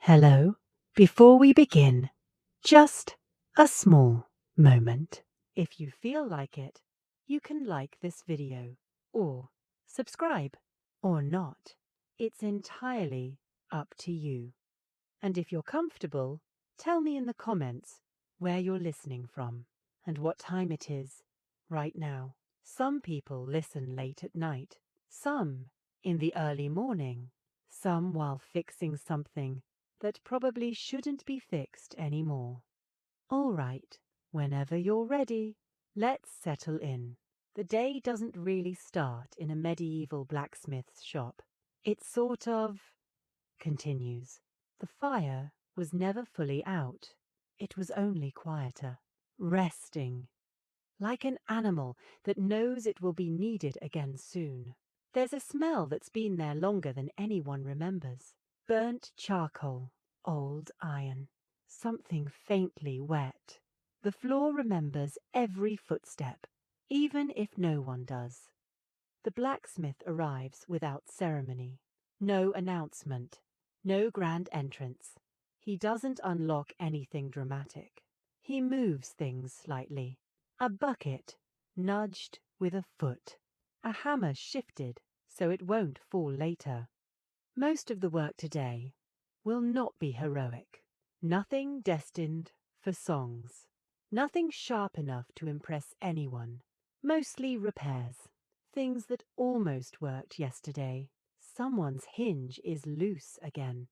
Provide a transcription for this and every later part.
Hello. Before we begin, just a small moment. If you feel like it, you can like this video, or subscribe, or not. It's entirely up to you. And if you're comfortable, tell me in the comments where you're listening from and what time it is right now. Some people listen late at night, some in the early morning, some while fixing something that probably shouldn't be fixed anymore. All right, whenever you're ready, let's settle in. The day doesn't really start in a medieval blacksmith's shop. It sort of continues. The fire was never fully out. It was only quieter, resting, like an animal that knows it will be needed again soon. There's a smell that's been there longer than anyone remembers. Burnt charcoal, old iron, something faintly wet. The floor remembers every footstep, even if no one does. The blacksmith arrives without ceremony. No announcement, no grand entrance. He doesn't unlock anything dramatic. He moves things slightly. A bucket nudged with a foot. A hammer shifted so it won't fall later. Most of the work today will not be heroic. Nothing destined for songs. Nothing sharp enough to impress anyone. Mostly repairs. Things that almost worked yesterday. Someone's hinge is loose again.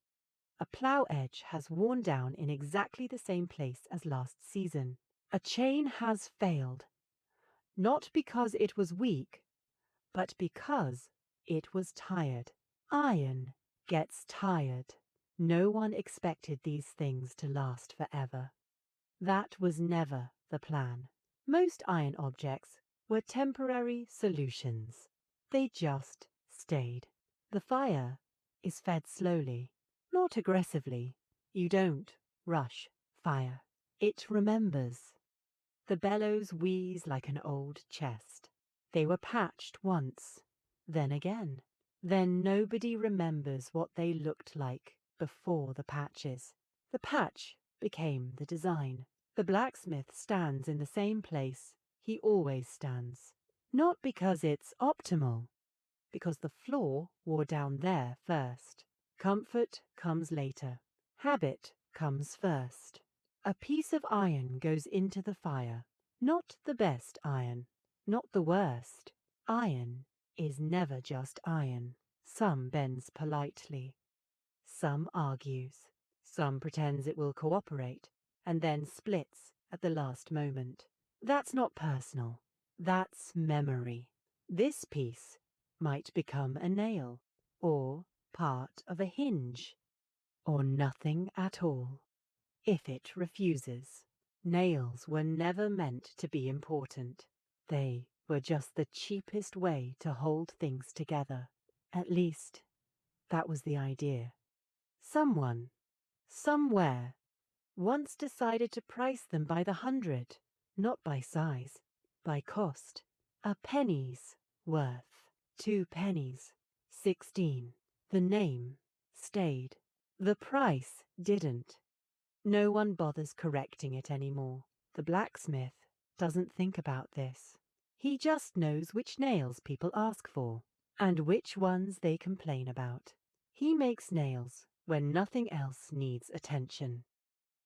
A plough edge has worn down in exactly the same place as last season. A chain has failed. Not because it was weak, but because it was tired. Iron gets tired. No one expected these things to last forever. That was never the plan. Most iron objects were temporary solutions. They just stayed. The fire is fed slowly, not aggressively. You don't rush fire. It remembers. The bellows wheeze like an old chest. They were patched once, then again. Then nobody remembers what they looked like before the patches. The patch became the design. The blacksmith stands in the same place he always stands. Not because it's optimal, because the floor wore down there first. Comfort comes later. Habit comes first. A piece of iron goes into the fire. Not the best iron, not the worst. Iron is never just iron. Some bends politely. Some argues. Some pretends it will cooperate, and then splits at the last moment. That's not personal. That's memory. This piece might become a nail, or part of a hinge, or nothing at all. If it refuses. Nails were never meant to be important. They were just the cheapest way to hold things together. At least, that was the idea. Someone, somewhere, once decided to price them by the 100, not by size, by cost. A penny's worth. 2 pennies. 16. The name stayed. The price didn't. No one bothers correcting it anymore. The blacksmith doesn't think about this. He just knows which nails people ask for, and which ones they complain about. He makes nails when nothing else needs attention,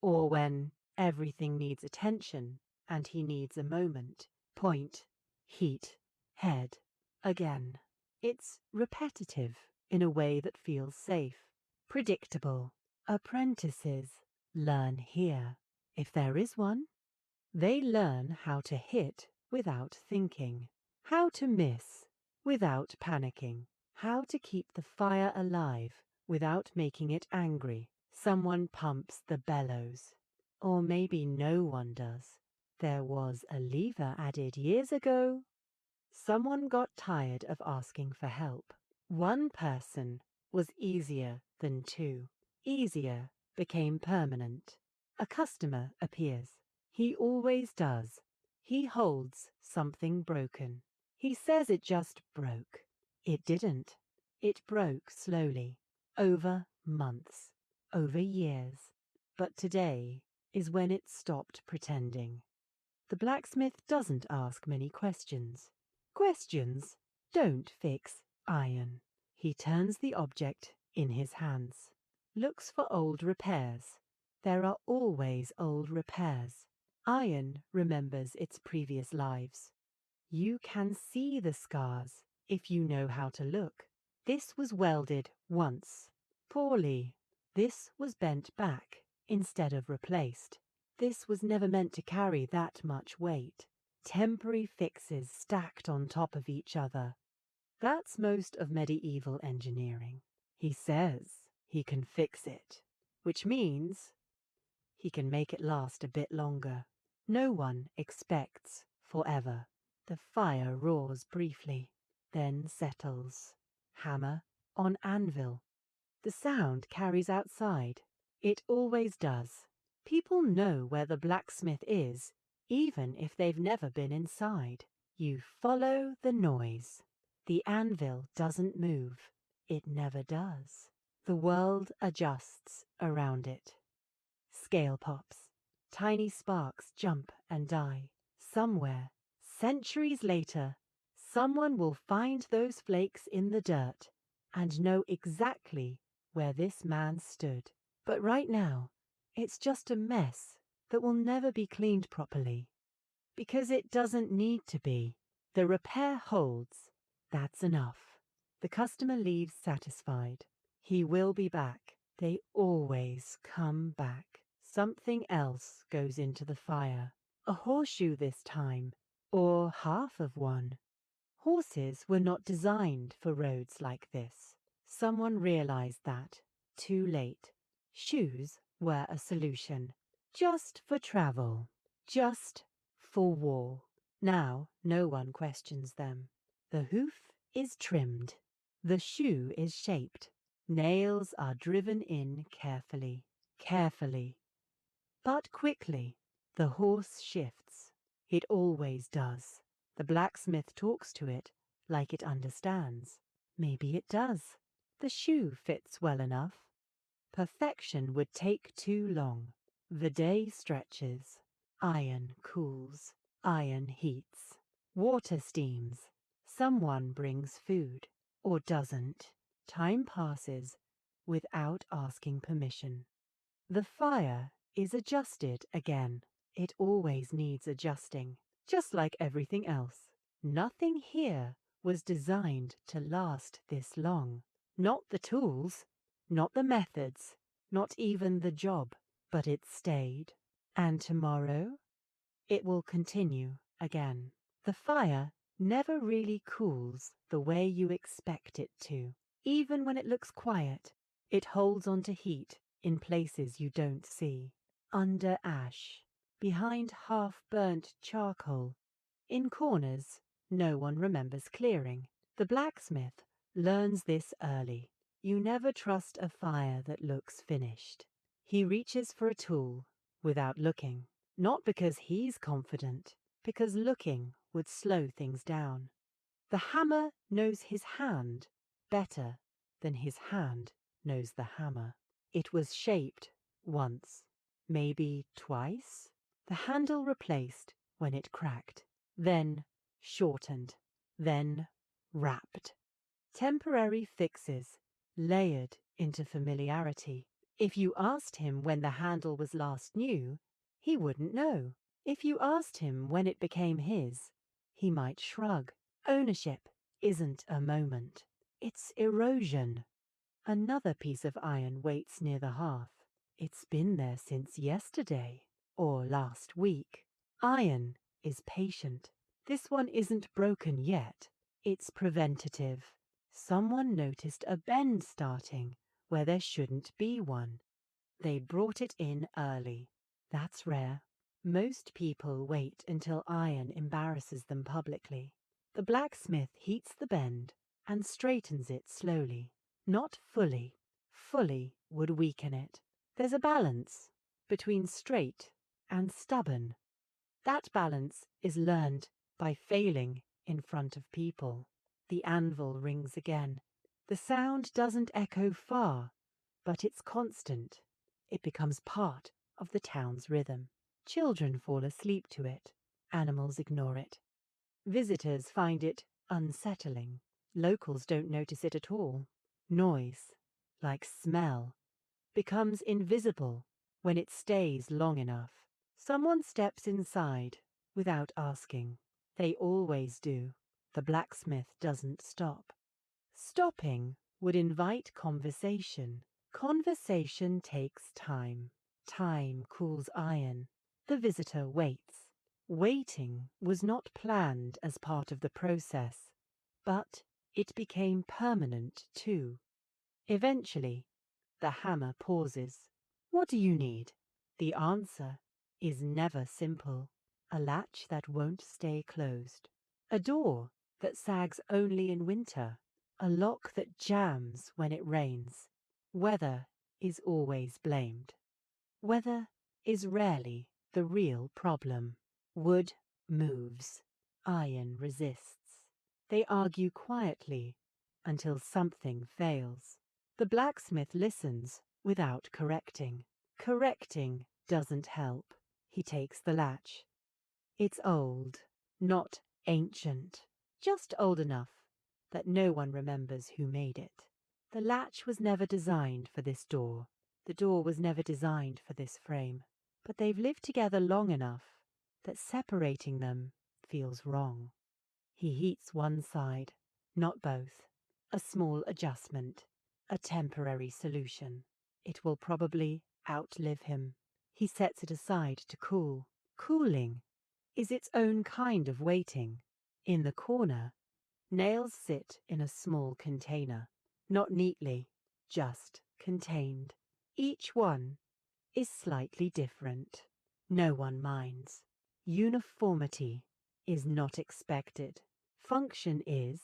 or when everything needs attention and he needs a moment. Point, heat, head, again. It's repetitive in a way that feels safe, predictable. Apprentices learn here. If there is one, they learn how to hit without thinking, how to miss without panicking, how to keep the fire alive without making it angry. Someone pumps the bellows. Or maybe no one does. There was a lever added years ago. Someone got tired of asking for help. One person was easier than two. Easier became permanent. A customer appears. He always does. He holds something broken. He says it just broke. It didn't. It broke slowly, over months. over years. But today is when it stopped pretending. The blacksmith doesn't ask many questions. Questions don't fix iron. He turns the object in his hands, looks for old repairs. There are always old repairs. Iron remembers its previous lives. You can see the scars if you know how to look. This was welded once, poorly. This was bent back instead of replaced. This was never meant to carry that much weight. Temporary fixes stacked on top of each other. That's most of medieval engineering. He says he can fix it, which means he can make it last a bit longer. No one expects forever. The fire roars briefly, then settles. Hammer on anvil. The sound carries outside. It always does. People know where the blacksmith is, even if they've never been inside. You follow the noise. The anvil doesn't move. It never does. The world adjusts around it. Scale pops. Tiny sparks jump and die. Somewhere, centuries later, someone will find those flakes in the dirt and know exactly where this man stood. But right now, it's just a mess that will never be cleaned properly. Because it doesn't need to be. The repair holds. That's enough. The customer leaves satisfied. He will be back. They always come back. Something else goes into the fire. A horseshoe this time, or half of one. Horses were not designed for roads like this. Someone realized that. Too late. Shoes were a solution. Just for travel. Just for war. Now no one questions them. The hoof is trimmed. The shoe is shaped. Nails are driven in carefully. Carefully. But quickly. The horse shifts. It always does. The blacksmith talks to it like it understands. Maybe it does. The shoe fits well enough. Perfection would take too long. The day stretches. Iron cools. Iron heats. Water steams. Someone brings food. Or doesn't. Time passes without asking permission. The fire is adjusted again. It always needs adjusting, just like everything else. Nothing here was designed to last this long. Not the tools, not the methods, not even the job, but it stayed. And tomorrow, it will continue again. The fire never really cools the way you expect it to. Even when it looks quiet, it holds on to heat in places you don't see. Under ash, behind half-burnt charcoal, in corners no one remembers clearing. The blacksmith learns this early. You never trust a fire that looks finished. He reaches for a tool without looking, not because he's confident, because looking would slow things down. The hammer knows his hand better than his hand knows the hammer. It was shaped once, maybe twice. The handle replaced when it cracked, then shortened, then wrapped. Temporary fixes layered into familiarity. If you asked him when the handle was last new, he wouldn't know. If you asked him when it became his, he might shrug. Ownership isn't a moment. It's erosion. Another piece of iron waits near the hearth. It's been there since yesterday or last week. Iron is patient. This one isn't broken yet. It's preventative. Someone noticed a bend starting where there shouldn't be one. They brought it in early. That's rare. Most people wait until iron embarrasses them publicly. The blacksmith heats the bend and straightens it slowly. Not fully. Fully would weaken it. There's a balance between straight and stubborn. That balance is learned by failing in front of people. The anvil rings again. The sound doesn't echo far, but it's constant. It becomes part of the town's rhythm. Children fall asleep to it. Animals ignore it. Visitors find it unsettling. Locals don't notice it at all. Noise, like smell, becomes invisible when it stays long enough. Someone steps inside without asking. They always do. The blacksmith doesn't stop. Stopping would invite conversation. Conversation takes time. Time cools iron. The visitor waits. Waiting was not planned as part of the process, but it became permanent too. Eventually, the hammer pauses. What do you need? The answer is never simple. A latch that won't stay closed. A door that sags only in winter. A lock that jams when it rains. Weather is always blamed. Weather is rarely the real problem. Wood moves. Iron resists. They argue quietly until something fails. The blacksmith listens without correcting. Correcting doesn't help. He takes the latch. It's old, not ancient, just old enough that no one remembers who made it. The latch was never designed for this door. The door was never designed for this frame. But they've lived together long enough that separating them feels wrong. He heats one side, not both. A small adjustment, a temporary solution. It will probably outlive him. He sets it aside to cool. Cooling is its own kind of waiting. In the corner, nails sit in a small container, not neatly, just contained. Each one is slightly different. No one minds. Uniformity is not expected. Function is.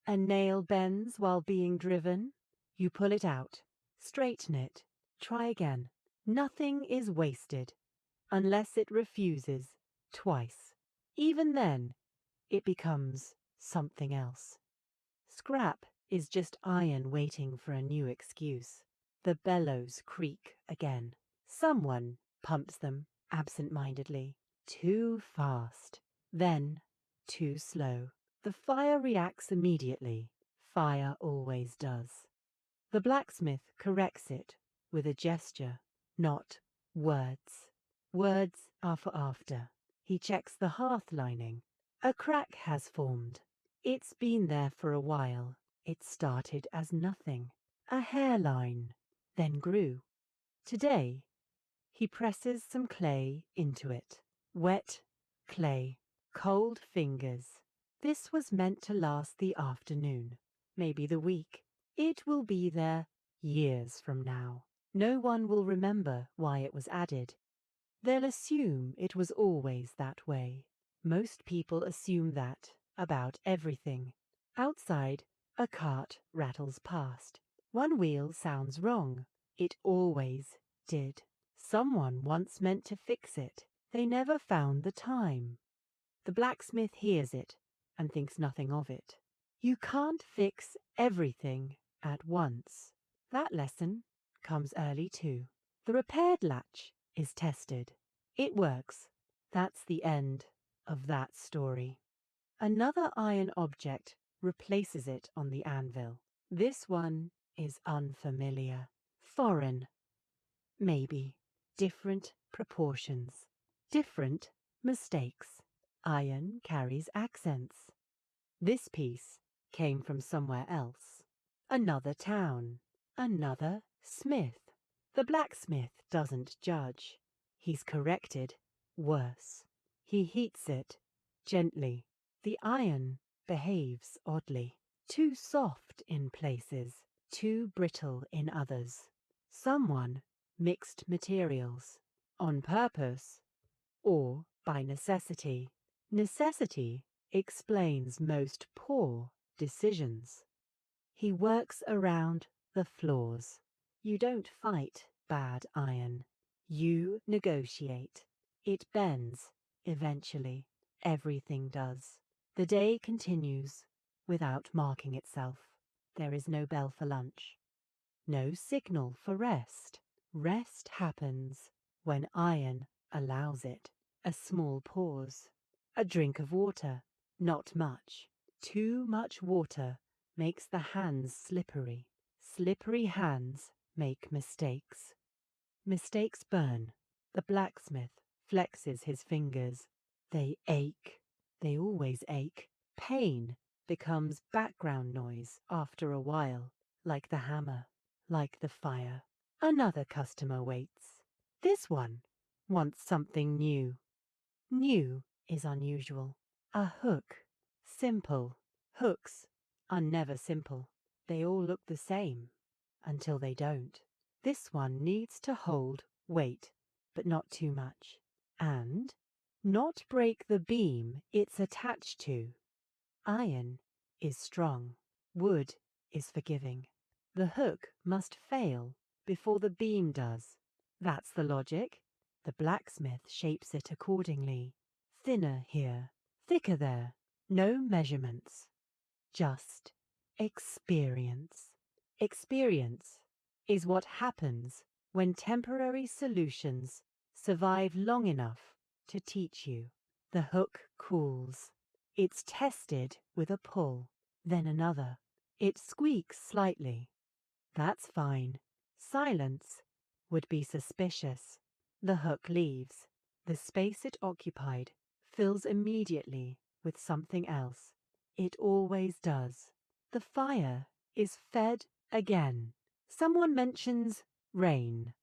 A nail bends while being driven. You pull it out, straighten it, try again. Nothing is wasted unless it refuses twice. Even then, it becomes something else. Scrap is just iron waiting for a new excuse. The bellows creak again. Someone pumps them absent-mindedly. Too fast. Then too slow. The fire reacts immediately. Fire always does. The blacksmith corrects it with a gesture, not words. Words are for after. He checks the hearth lining. A crack has formed. It's been there for a while. It started as nothing. A hairline, then grew. Today, he presses some clay into it. Wet clay. Cold fingers. This was meant to last the afternoon, maybe the week. It will be there years from now. No one will remember why it was added. They'll assume it was always that way. Most people assume that about everything. Outside, a cart rattles past. One wheel sounds wrong. It always did. Someone once meant to fix it. They never found the time. The blacksmith hears it and thinks nothing of it. You can't fix everything at once. That lesson comes early too. The repaired latch is tested. It works. That's the end of that story. Another iron object replaces it on the anvil. This one is unfamiliar. Foreign. Maybe. Different proportions. Different mistakes. Iron carries accents. This piece came from somewhere else. Another town. Another smith. The blacksmith doesn't judge. He's corrected worse. He heats it gently. The iron behaves oddly. Too soft in places, too brittle in others. Someone mixed materials on purpose or by necessity. Necessity explains most poor decisions. He works around the flaws. You don't fight bad iron. You negotiate. It bends eventually. Everything does. The day continues without marking itself. There is no bell for lunch. No signal for rest. Rest happens when iron allows it. A small pause. A drink of water. Not much. Too much water makes the hands slippery. Slippery hands make mistakes. Mistakes burn. The blacksmith flexes his fingers. They ache. They always ache. Pain becomes background noise after a while, like the hammer, like the fire. Another customer waits. This one wants something new. New is unusual. A hook. Simple. Hooks are never simple. They all look the same until they don't. This one needs to hold weight, but not too much. And not break the beam it's attached to. Iron is strong. Wood is forgiving. The hook must fail before the beam does. That's the logic. The blacksmith shapes it accordingly. Thinner here, thicker there. No measurements. Just experience. Experience is what happens when temporary solutions survive long enough to teach you. The hook cools. It's tested with a pull, then another. It squeaks slightly. That's fine. Silence would be suspicious. The hook leaves. The space it occupied fills immediately with something else. It always does. The fire is fed again. Someone mentions rain.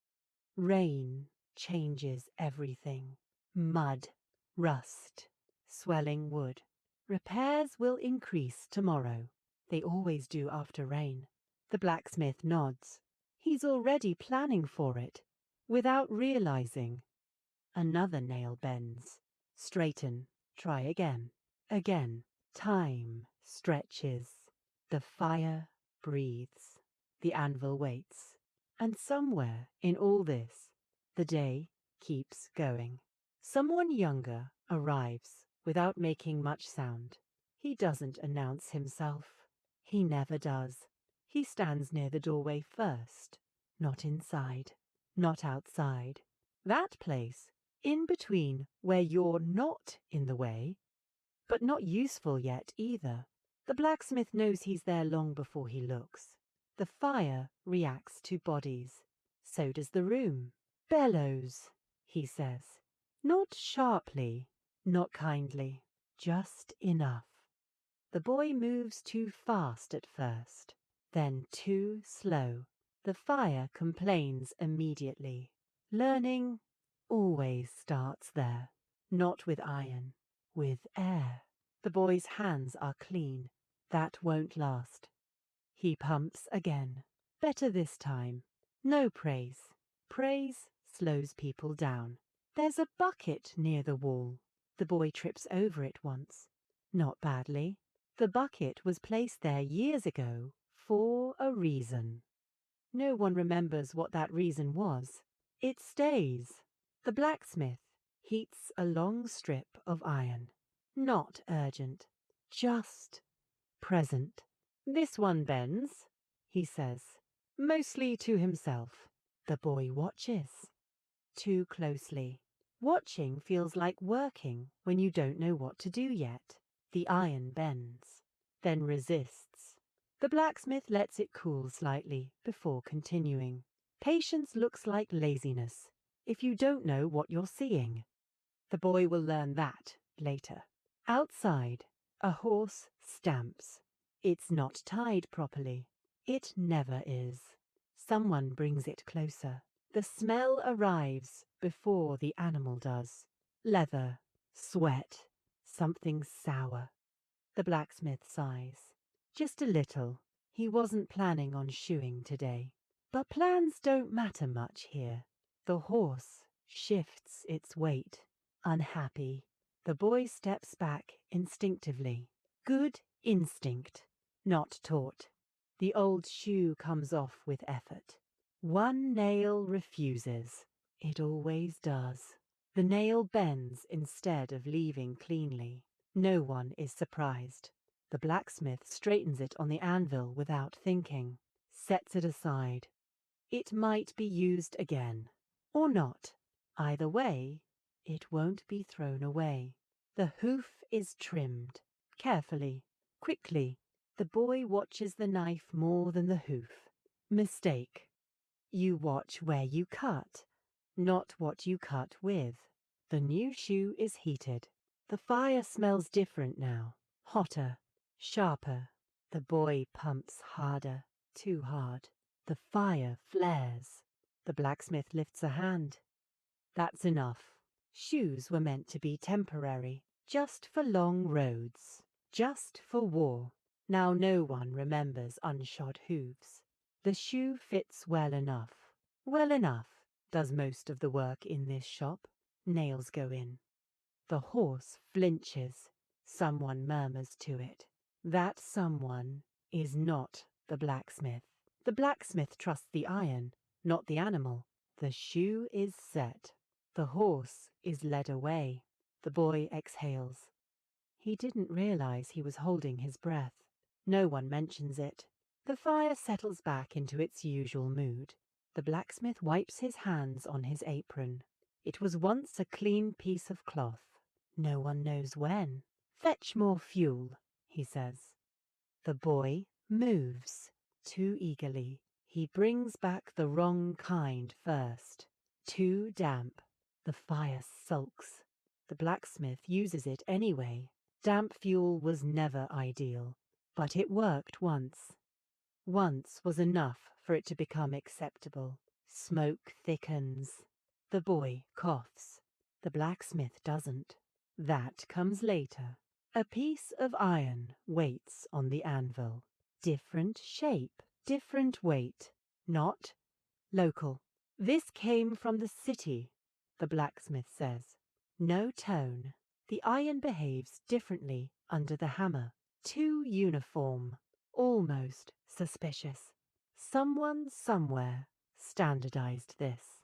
Rain changes everything. Mud, rust, swelling wood. Repairs will increase tomorrow. They always do after rain. The blacksmith nods. He's already planning for it, without realizing. Another nail bends. Straighten. Try again. Again. Time stretches. The fire breathes. The anvil waits. And somewhere in all this, the day keeps going. Someone younger arrives without making much sound. He doesn't announce himself. He never does. He stands near the doorway first, not inside, not outside. That place, in between where you're not in the way, but not useful yet either. The blacksmith knows he's there long before he looks. The fire reacts to bodies. So does the room. Bellows, he says. Not sharply, not kindly, just enough. The boy moves too fast at first, then too slow. The fire complains immediately. Learning always starts there, not with iron, with air. The boy's hands are clean. That won't last. He pumps again. Better this time. No praise. Praise slows people down. There's a bucket near the wall. The boy trips over it once. Not badly. The bucket was placed there years ago for a reason. No one remembers what that reason was. It stays. The blacksmith heats a long strip of iron. Not urgent. Just present. This one bends, he says, mostly to himself. The boy watches. Too closely. Watching feels like working when you don't know what to do yet. The iron bends, then resists. The blacksmith lets it cool slightly before continuing. Patience looks like laziness if you don't know what you're seeing. The boy will learn that later. Outside, a horse stamps. It's not tied properly. It never is. Someone brings it closer. The smell arrives before the animal does. Leather, sweat, something sour. The blacksmith sighs. Just a little. He wasn't planning on shoeing today. But plans don't matter much here. The horse shifts its weight. Unhappy. The boy steps back instinctively. Good instinct, not taught. The old shoe comes off with effort. One nail refuses. It always does. The nail bends instead of leaving cleanly. No one is surprised. The blacksmith straightens it on the anvil without thinking. sets it aside. It might be used again, or not. Either way, it won't be thrown away. The hoof is trimmed, carefully, quickly. The boy watches the knife more than the hoof. Mistake. You watch where you cut, not what you cut with. The new shoe is heated. The fire smells different now, hotter, sharper. The boy pumps harder, too hard. The fire flares. The blacksmith lifts a hand. That's enough. Shoes were meant to be temporary, just for long roads, just for war. Now no one remembers unshod hooves. The shoe fits well enough. Well enough does most of the work in this shop. Nails go in. The horse flinches. Someone murmurs to it. That someone is not the blacksmith. The blacksmith trusts the iron, not the animal. The shoe is set. The horse is led away. The boy exhales. He didn't realize he was holding his breath. No one mentions it. The fire settles back into its usual mood. The blacksmith wipes his hands on his apron. It was once a clean piece of cloth. No one knows when. Fetch more fuel, he says. The boy moves too eagerly. He brings back the wrong kind first. Too damp. The fire sulks. The blacksmith uses it anyway. Damp fuel was never ideal, but it worked once. Once was enough for it to become acceptable. Smoke thickens. The boy coughs. The blacksmith doesn't. That comes later. A piece of iron waits on the anvil. Different shape, different weight. Not local. This came from the city, the blacksmith says. No tone. The iron behaves differently under the hammer. Too uniform. Almost suspicious. Someone somewhere standardized this.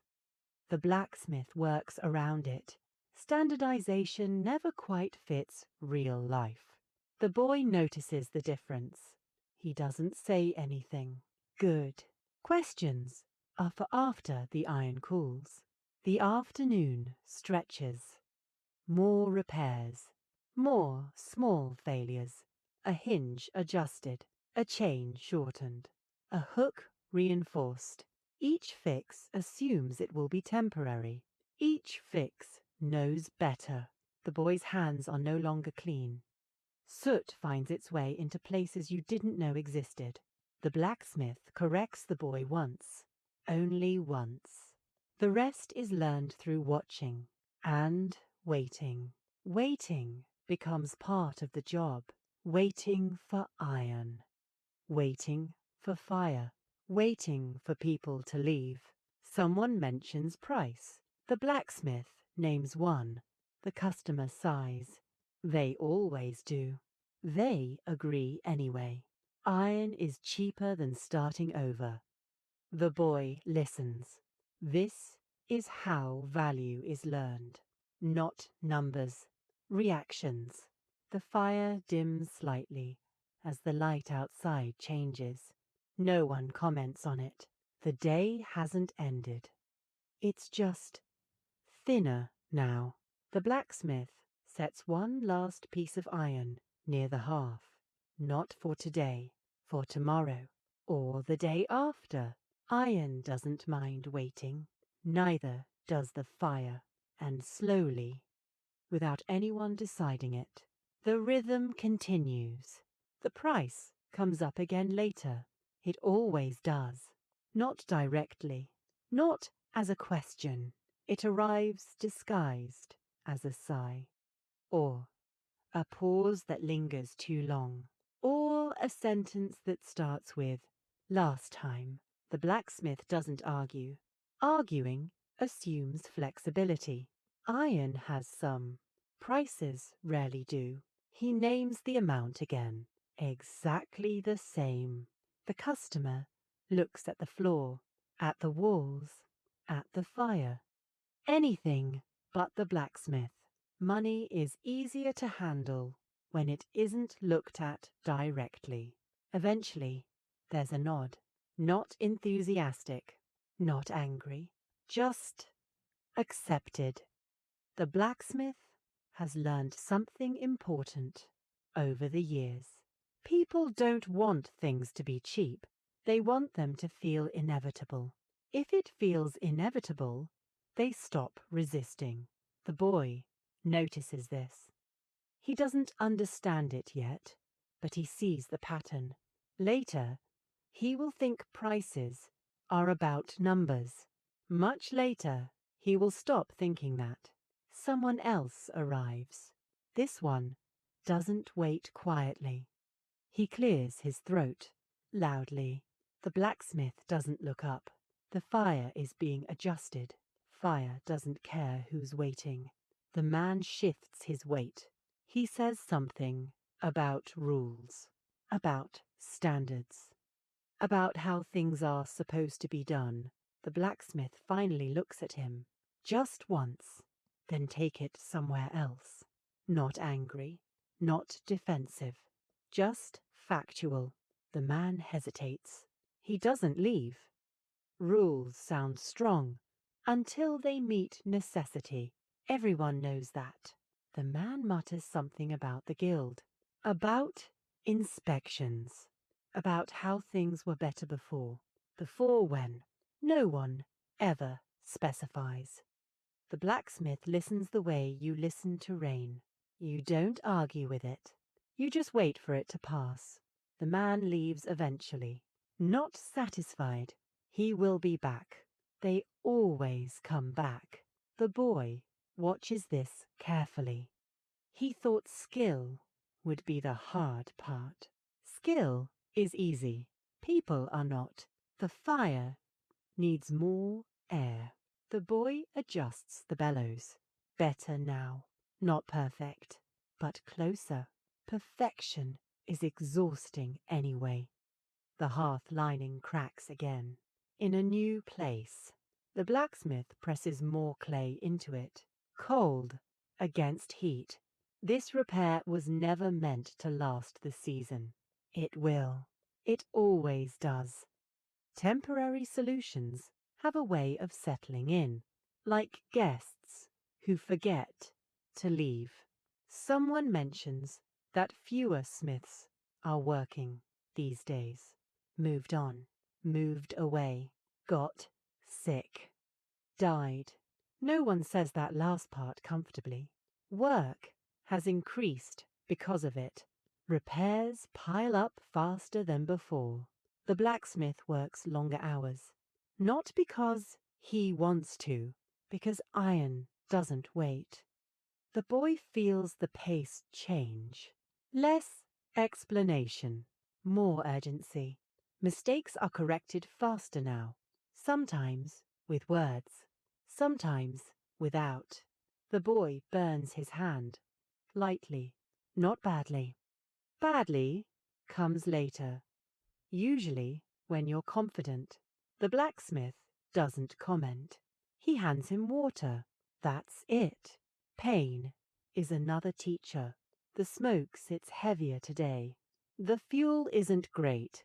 The blacksmith works around it. Standardization never quite fits real life. The boy notices the difference. He doesn't say anything. Good. Questions are for after the iron cools. The afternoon stretches. More repairs. More small failures. A hinge adjusted. A chain shortened. A hook reinforced. Each fix assumes it will be temporary. Each fix knows better. The boy's hands are no longer clean. Soot finds its way into places you didn't know existed. The blacksmith corrects the boy once. Only once. The rest is learned through watching and waiting. Waiting becomes part of the job. Waiting for iron. Waiting for fire. Waiting for people to leave. Someone mentions price. The blacksmith names one. The customer sighs. They always do. They agree anyway. Iron is cheaper than starting over. The boy listens. This is how value is learned. Not numbers. Reactions. The fire dims slightly as the light outside changes. No one comments on it. The day hasn't ended. It's just thinner now. The blacksmith sets one last piece of iron near the hearth. Not for today, for tomorrow, or the day after. Iron doesn't mind waiting. Neither does the fire. And slowly, without anyone deciding it, the rhythm continues. The price comes up again later. It always does. Not directly. Not as a question. It arrives disguised as a sigh. Or a pause that lingers too long. Or a sentence that starts with, last time. The blacksmith doesn't argue. Arguing assumes flexibility. Iron has some. Prices rarely do. He names the amount again. Exactly the same. The customer looks at the floor, at the walls, at the fire. Anything but the blacksmith. Money is easier to handle when it isn't looked at directly. Eventually, there's a nod. Not enthusiastic, not angry, just accepted. The blacksmith has learned something important over the years. People don't want things to be cheap. They want them to feel inevitable. If it feels inevitable, they stop resisting. The boy notices this. He doesn't understand it yet, but he sees the pattern. Later, he will think prices are about numbers. Much later, he will stop thinking that. Someone else arrives. This one doesn't wait quietly. He clears his throat loudly. The blacksmith doesn't look up. The fire is being adjusted. Fire doesn't care who's waiting. The man shifts his weight. He says something about rules, about standards, about how things are supposed to be done. The blacksmith finally looks at him, just once, then take it somewhere else. Not angry, not defensive, just factual. The man hesitates. He doesn't leave. Rules sound strong until they meet necessity. Everyone knows that. The man mutters something about the guild, about inspections, about how things were better before. Before when? No one ever specifies. The blacksmith listens the way you listen to rain. You don't argue with it. You just wait for it to pass. The man leaves eventually. Not satisfied. He will be back. They always come back. The boy watches this carefully. He thought skill would be the hard part. Skill is easy. People are not. The fire needs more air. The boy adjusts the bellows. Better now. Not perfect, but closer. Perfection is exhausting anyway. The hearth lining cracks again. In a new place. The blacksmith presses more clay into it. Cold against heat. This repair was never meant to last the season. It will. It always does. Temporary solutions have a way of settling in, like guests who forget to leave. Someone mentions that fewer smiths are working these days. Moved on, moved away, got sick, died. No one says that last part comfortably. Work has increased because of it. Repairs pile up faster than before. The blacksmith works longer hours. Not because he wants to, because iron doesn't wait. The boy feels the pace change. Less explanation, more urgency. Mistakes are corrected faster now, sometimes with words, sometimes without. The boy burns his hand, lightly, not badly. Badly comes later, usually when you're confident. The blacksmith doesn't comment. He hands him water. That's it. Pain is another teacher. The smoke sits heavier today. The fuel isn't great.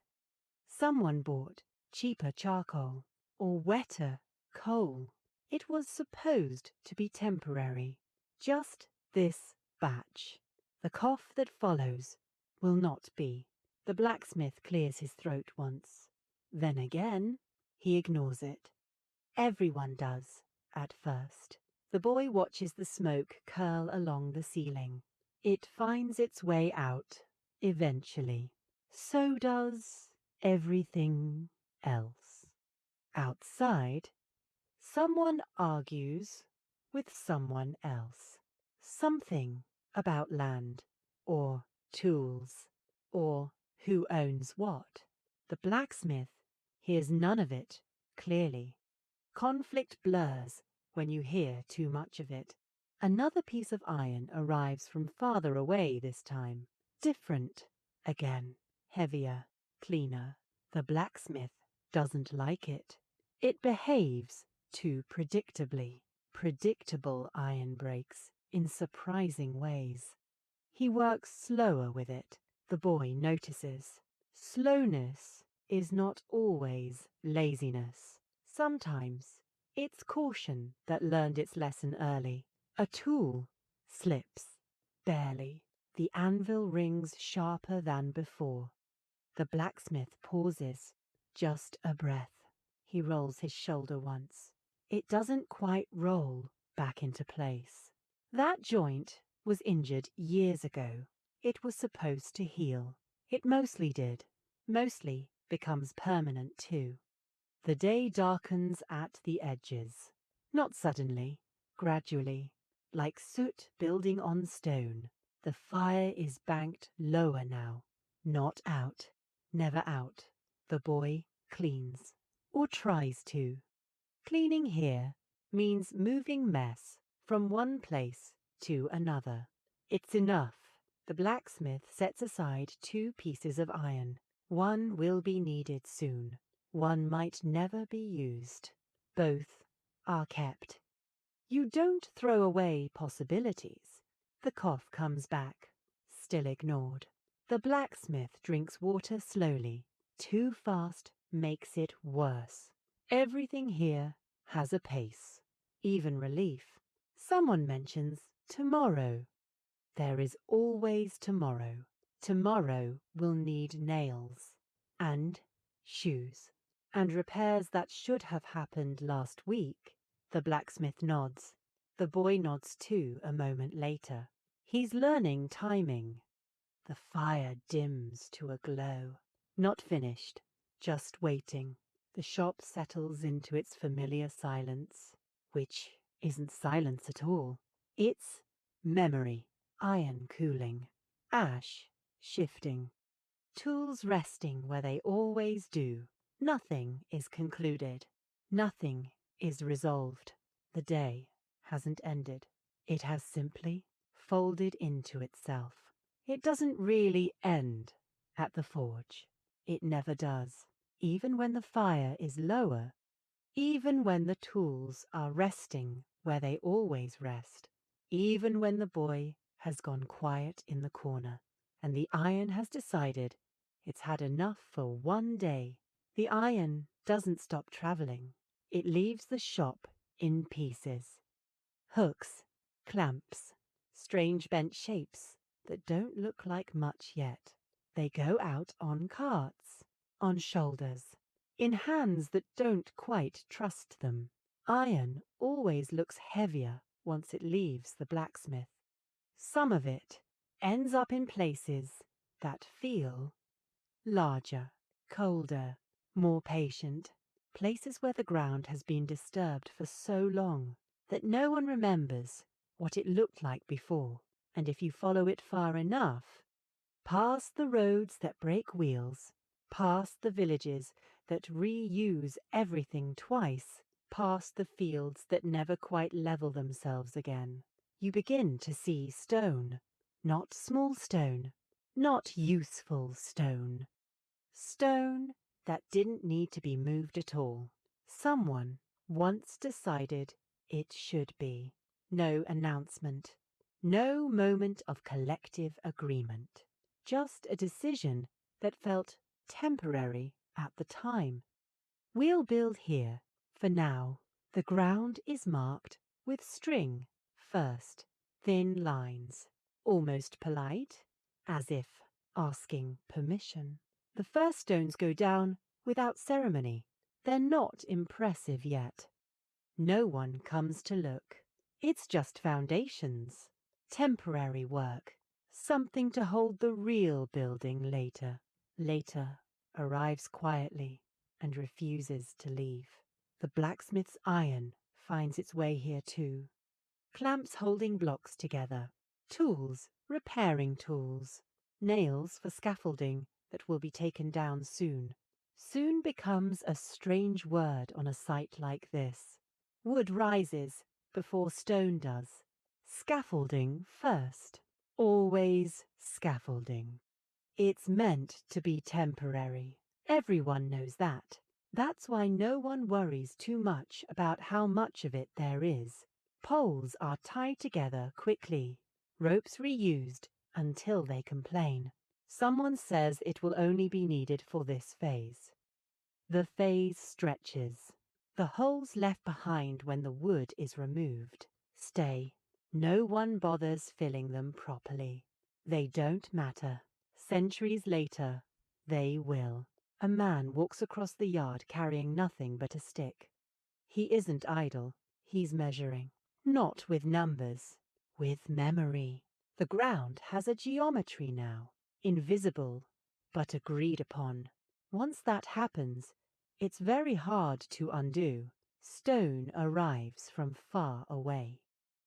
Someone bought cheaper charcoal or wetter coal. It was supposed to be temporary. Just this batch. The cough that follows will not be. The blacksmith clears his throat once. Then again, he ignores it. Everyone does, at first. The boy watches the smoke curl along the ceiling. It finds its way out, eventually. So does everything else. Outside, someone argues with someone else. Something about land, or tools, or who owns what. The blacksmith hears none of it clearly. Conflict blurs when you hear too much of it. Another piece of iron arrives from farther away this time. Different again. Heavier, cleaner. The blacksmith doesn't like it. It behaves too predictably. Predictable iron breaks in surprising ways. He works slower with it. The boy notices. Slowness is not always laziness. Sometimes it's caution that learned its lesson early. A tool slips, barely. The anvil rings sharper than before. The blacksmith pauses, just a breath. He rolls his shoulder once. It doesn't quite roll back into place. That joint was injured years ago. It was supposed to heal. It mostly did. Mostly becomes permanent too. The day darkens at the edges. Not suddenly, gradually, like soot building on stone. The fire is banked lower now. Not out. Never out. The boy cleans. Or tries to. Cleaning here means moving mess from one place to another. It's enough. The blacksmith sets aside 2 pieces of iron. One will be needed soon. One might never be used. Both are kept. You don't throw away possibilities. The cough comes back, still ignored. The blacksmith drinks water slowly. Too fast makes it worse. Everything here has a pace, even relief. Someone mentions tomorrow. There is always tomorrow. Tomorrow will need nails and shoes and repairs that should have happened last week. The blacksmith nods. The boy nods too a moment later. He's learning timing. The fire dims to a glow. Not finished, just waiting. The shop settles into its familiar silence, which isn't silence at all. It's memory, iron cooling, ash shifting, tools resting where they always do. Nothing is concluded. Nothing is resolved. The day hasn't ended. It has simply folded into itself. It doesn't really end at the forge. It never does. Even when the fire is lower, even when the tools are resting where they always rest, even when the boy has gone quiet in the corner and the iron has decided it's had enough for one day, the iron doesn't stop traveling. It leaves the shop in pieces. Hooks, clamps, strange bent shapes that don't look like much yet. They go out on carts, on shoulders, in hands that don't quite trust them. Iron always looks heavier once it leaves the blacksmith. Some of it ends up in places that feel larger, colder, more patient, places where the ground has been disturbed for so long that no one remembers what it looked like before. And if you follow it far enough, past the roads that break wheels, past the villages that reuse everything twice, past the fields that never quite level themselves again, you begin to see stone. Not small stone, not useful stone. Stone that didn't need to be moved at all. Someone once decided it should be. No announcement. No moment of collective agreement. Just a decision that felt temporary at the time. We'll build here, for now. The ground is marked with string first, thin lines, almost polite, as if asking permission. The first stones go down without ceremony. They're not impressive yet. No one comes to look. It's just foundations, temporary work, something to hold the real building later. Later arrives quietly and refuses to leave. The blacksmith's iron finds its way here too. Clamps holding blocks together. Tools, repairing tools. Nails for scaffolding that will be taken down soon. Soon becomes a strange word on a site like this. Wood rises before stone does. Scaffolding first. Always scaffolding. It's meant to be temporary. Everyone knows that. That's why no one worries too much about how much of it there is. Poles are tied together quickly. Ropes reused until they complain. Someone says it will only be needed for this phase. The phase stretches. The holes left behind when the wood is removed stay. No one bothers filling them properly. They don't matter. Centuries later, they will. A man walks across the yard carrying nothing but a stick. He isn't idle. He's measuring. Not with numbers, with memory. The ground has a geometry now, invisible, but agreed upon. Once that happens, it's very hard to undo. Stone arrives from far away.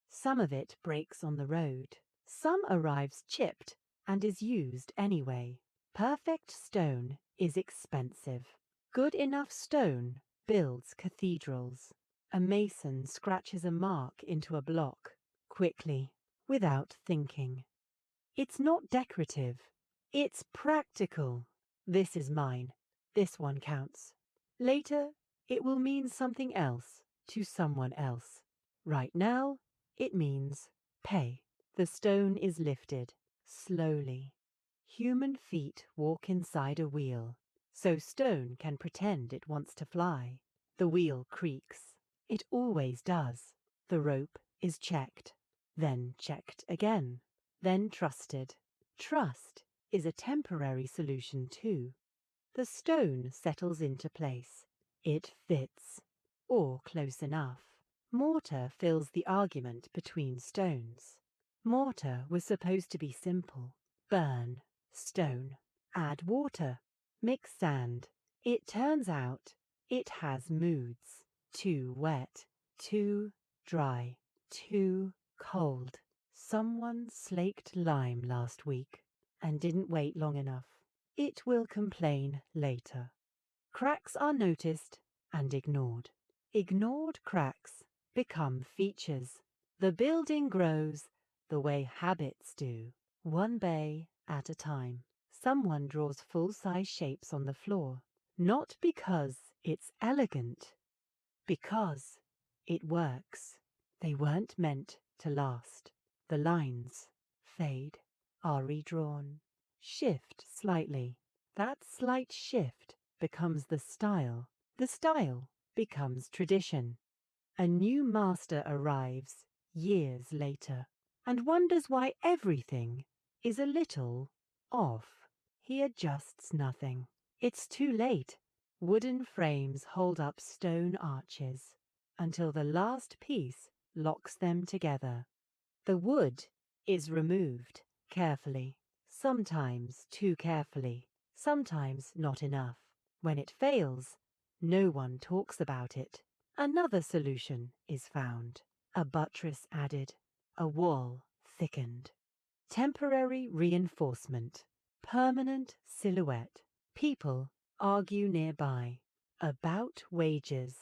Some of it breaks on the road. Some arrives chipped and is used anyway. Perfect stone is expensive. Good enough stone builds cathedrals. A mason scratches a mark into a block, quickly, without thinking. It's not decorative. It's practical. This is mine. This one counts. Later, it will mean something else to someone else. Right now, it means pay. The stone is lifted, slowly. Human feet walk inside a wheel, so stone can pretend it wants to fly. The wheel creaks. It always does. The rope is checked, then checked again, then trusted. Trust is a temporary solution too. The stone settles into place. It fits, or close enough. Mortar fills the argument between stones. Mortar was supposed to be simple. Burn, stone, add water, mix sand. It turns out it has moods. Too wet, too dry, too cold. Someone slaked lime last week and didn't wait long enough. It will complain later. Cracks are noticed and ignored. Ignored cracks become features. The building grows the way habits do, one bay at a time. Someone draws full-size shapes on the floor, not because it's elegant, because it works. They weren't meant to last. The lines fade, are redrawn, shift slightly. That slight shift becomes the style. The style becomes tradition. A new master arrives years later and wonders why everything is a little off. He adjusts nothing. It's too late. Wooden frames hold up stone arches until the last piece locks them together. The wood is removed carefully, sometimes too carefully, sometimes not enough. When it fails, no one talks about it. Another solution is found. A buttress added, a wall thickened. Temporary reinforcement, permanent silhouette. People argue nearby about wages,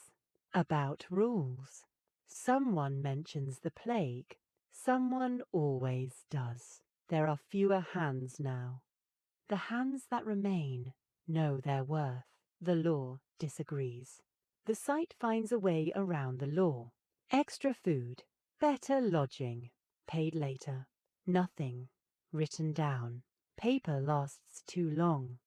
about rules. Someone mentions the plague. Someone always does. There are fewer hands now. The hands that remain know their worth. The law disagrees. The site finds a way around the law. Extra food, better lodging, paid later. Nothing written down. Paper lasts too long.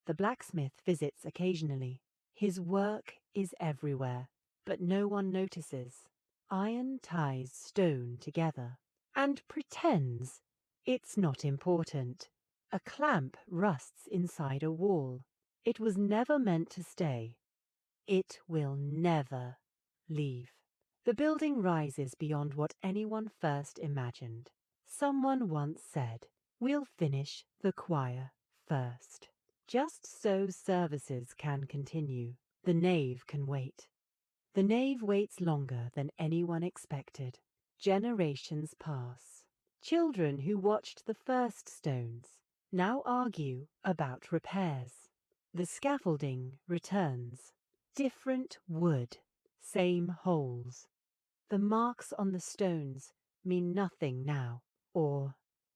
The blacksmith visits occasionally. His work is everywhere, but no one notices. Iron ties stone together and pretends it's not important. A clamp rusts inside a wall. It was never meant to stay. It will never leave. The building rises beyond what anyone first imagined. Someone once said, "We'll finish the choir first." Just so services can continue. The nave can wait. The nave waits longer than anyone expected. Generations pass. Children who watched the first stones now argue about repairs. The scaffolding returns. Different wood, same holes. The marks on the stones mean nothing now, or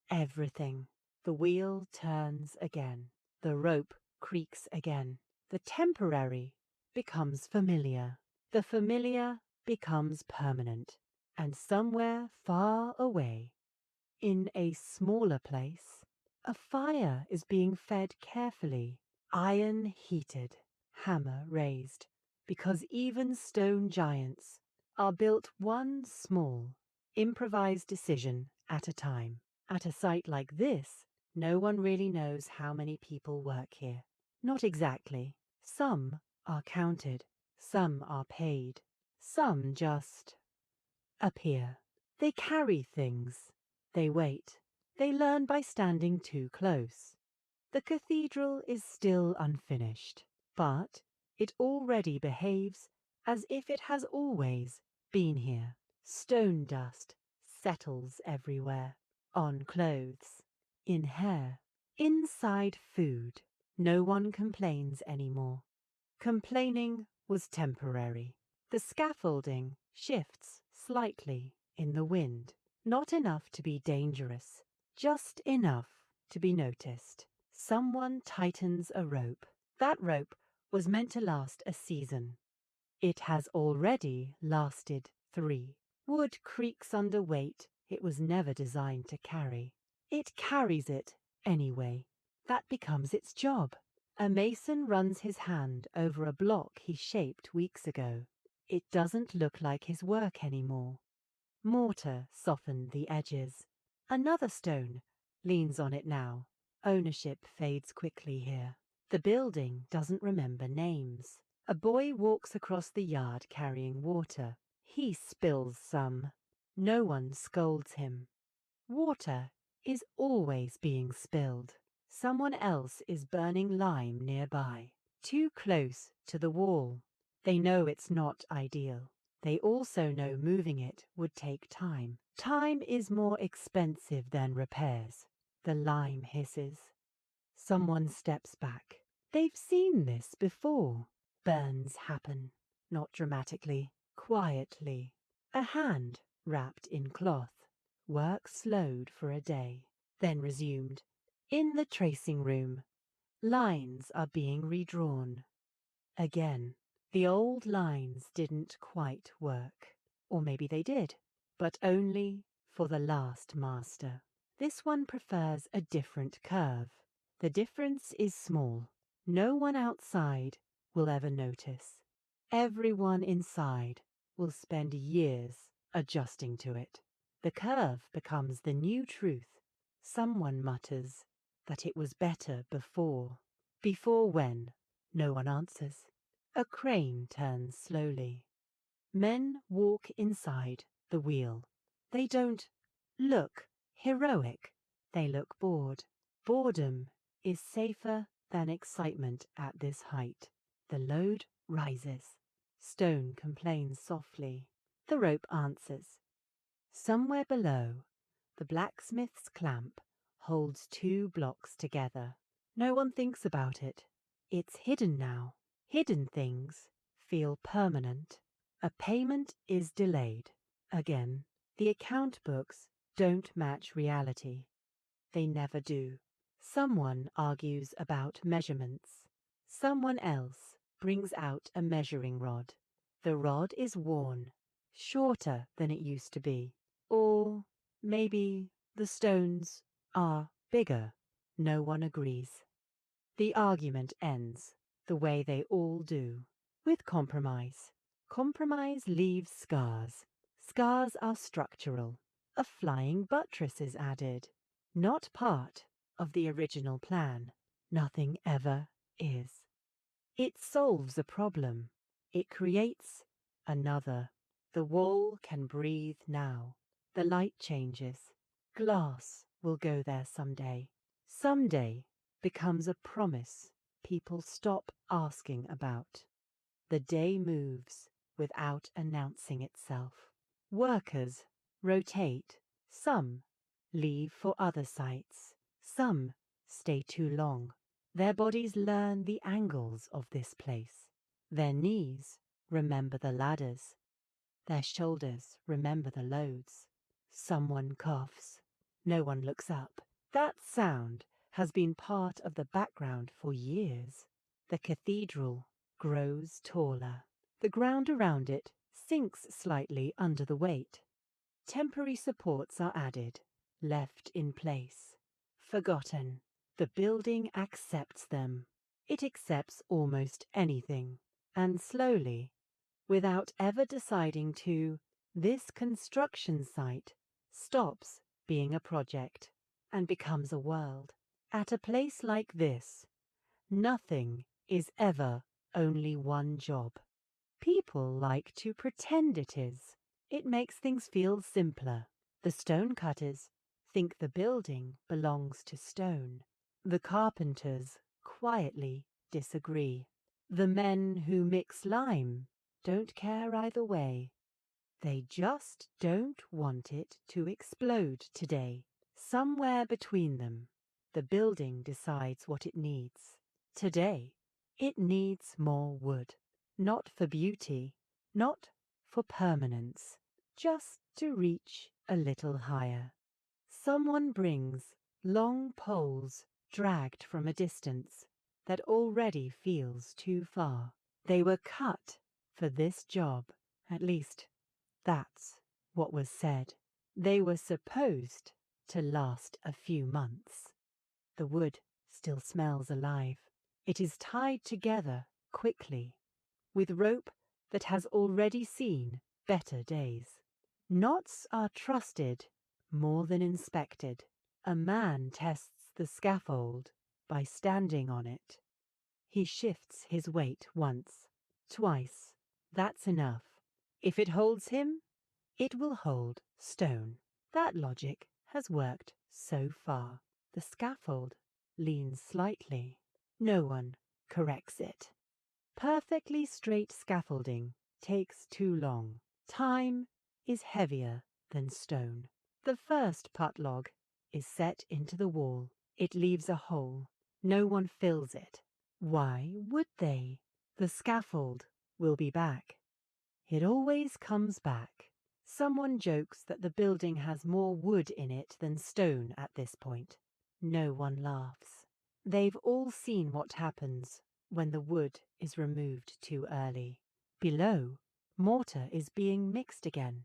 everything. The wheel turns again. The rope creaks again. The temporary becomes familiar. The familiar becomes permanent. And somewhere far away, in a smaller place, a fire is being fed carefully, iron heated, hammer raised, because even stone giants are built one small, improvised decision at a time. At a site like this, no one really knows how many people work here. Not exactly. Some are counted, some are paid, some just appear. They carry things. They wait. They learn by standing too close. The cathedral is still unfinished, but it already behaves as if it has always been here. Stone dust settles everywhere, on clothes, in hair, inside food. No one complains anymore. Complaining was temporary. The scaffolding shifts slightly in the wind, not enough to be dangerous, just enough to be noticed. Someone tightens a rope. That rope was meant to last a season. It has already lasted 3. Wood creaks under weight it was never designed to carry. It carries it anyway. That becomes its job. A mason runs his hand over a block he shaped weeks ago. It doesn't look like his work anymore. Mortar softened the edges. Another stone leans on it now. Ownership fades quickly here. The building doesn't remember names. A boy walks across the yard carrying water. He spills some. No one scolds him. Water is always being spilled. Someone else is burning lime nearby, too close to the wall. They know it's not ideal. They also know moving it would take time. Time is more expensive than repairs. The lime hisses. Someone steps back. They've seen this before. Burns happen, not dramatically, quietly. A hand wrapped in cloth. Work slowed for a day, then resumed. In the tracing room, lines are being redrawn. Again, the old lines didn't quite work. Or maybe they did, but only for the last master. This one prefers a different curve. The difference is small. No one outside will ever notice. Everyone inside will spend years adjusting to it. The curve becomes the new truth. Someone mutters that it was better before. Before when? No one answers. A crane turns slowly. Men walk inside the wheel. They don't look heroic. They look bored. Boredom is safer than excitement at this height. The load rises. Stone complains softly. The rope answers. Somewhere below, the blacksmith's clamp holds 2 blocks together. No one thinks about it. It's hidden now. Hidden things feel permanent. A payment is delayed. Again, the account books don't match reality. They never do. Someone argues about measurements. Someone else brings out a measuring rod. The rod is worn, shorter than it used to be. Or maybe the stones are bigger. No one agrees. The argument ends the way they all do, with compromise. Compromise leaves scars. Scars are structural. A flying buttress is added. Not part of the original plan. Nothing ever is. It solves a problem. It creates another. The wall can breathe now. The light changes. Glass will go there someday. Someday becomes a promise people stop asking about. The day moves without announcing itself. Workers rotate. Some leave for other sites. Some stay too long. Their bodies learn the angles of this place. Their knees remember the ladders. Their shoulders remember the loads. Someone coughs. No one looks up. That sound has been part of the background for years. The cathedral grows taller. The ground around it sinks slightly under the weight. Temporary supports are added, left in place. Forgotten. The building accepts them. It accepts almost anything, and slowly, without ever deciding to, this construction site stops being a project and becomes a world. At a place like this, nothing is ever only one job. People like to pretend it is. It makes things feel simpler. The stonecutters think the building belongs to stone. The carpenters quietly disagree. The men who mix lime don't care either way. They just don't want it to explode today. Somewhere between them, the building decides what it needs. Today, it needs more wood. Not for beauty, not for permanence, just to reach a little higher. Someone brings long poles dragged from a distance that already feels too far. They were cut for this job, at least that's what was said. They were supposed to last a few months. The wood still smells alive. It is tied together quickly with rope that has already seen better days. Knots are trusted more than inspected. A man tests the scaffold by standing on it. He shifts his weight once, twice. That's enough. If it holds him, it will hold stone. That logic has worked so far. The scaffold leans slightly. No one corrects it. Perfectly straight scaffolding takes too long. Time is heavier than stone. The first putt log is set into the wall. It leaves a hole. No one fills it. Why would they? The scaffold will be back. It always comes back. Someone jokes that the building has more wood in it than stone at this point. No one laughs. They've all seen what happens when the wood is removed too early. Below, mortar is being mixed again.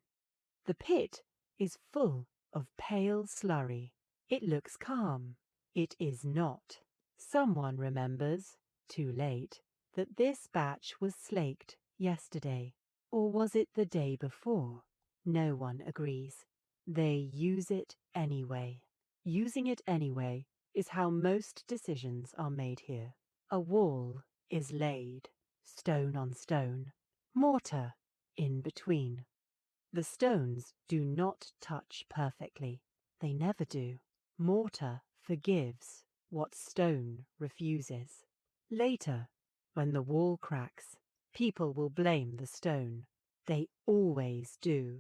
The pit is full of pale slurry. It looks calm. It is not. Someone remembers, too late, that this batch was slaked yesterday. Or was it the day before? No one agrees. They use it anyway. Using it anyway is how most decisions are made here. A wall is laid, stone on stone, mortar in between. The stones do not touch perfectly. They never do. Mortar forgives what stone refuses. Later, when the wall cracks, people will blame the stone. They always do.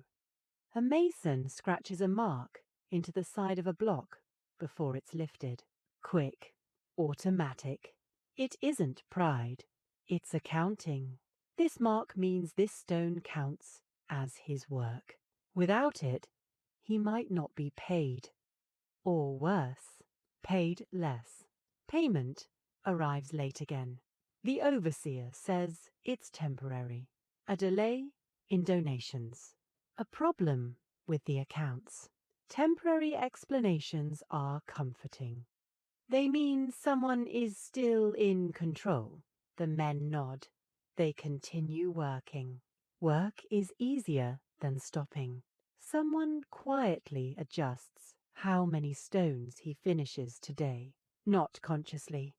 A mason scratches a mark into the side of a block before it's lifted. Quick, automatic. It isn't pride, it's accounting. This mark means this stone counts as his work. Without it, he might not be paid. Or worse, paid less. Payment arrives late again. The overseer says it's temporary. A delay in donations. A problem with the accounts. Temporary explanations are comforting. They mean someone is still in control. The men nod. They continue working. Work is easier than stopping. Someone quietly adjusts how many stones he finishes today, not consciously.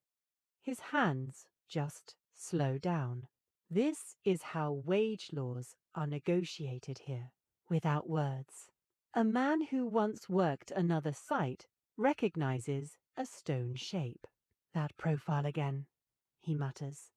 His hands just slow down. This is how wage laws are negotiated here, without words. A man who once worked another site recognizes a stone shape. That profile again, he mutters.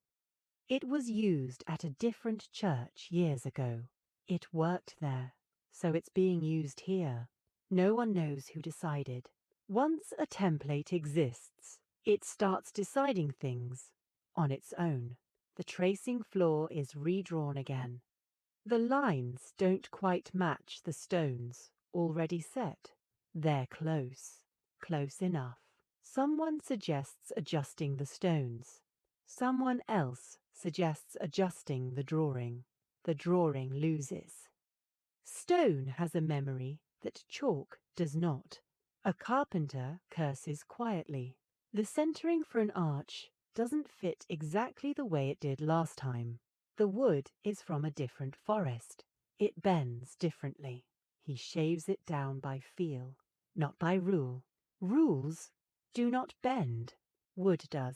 It was used at a different church years ago. It worked there, so it's being used here. No one knows who decided. Once a template exists, it starts deciding things on its own. The tracing floor is redrawn again. The lines don't quite match the stones already set. They're close, close enough. Someone suggests adjusting the stones. Someone else suggests adjusting the drawing. The drawing loses. Stone has a memory that chalk does not. A carpenter curses quietly. The centering for an arch doesn't fit exactly the way it did last time. The wood is from a different forest. It bends differently. He shaves it down by feel, not by rule. Rules do not bend. Wood does.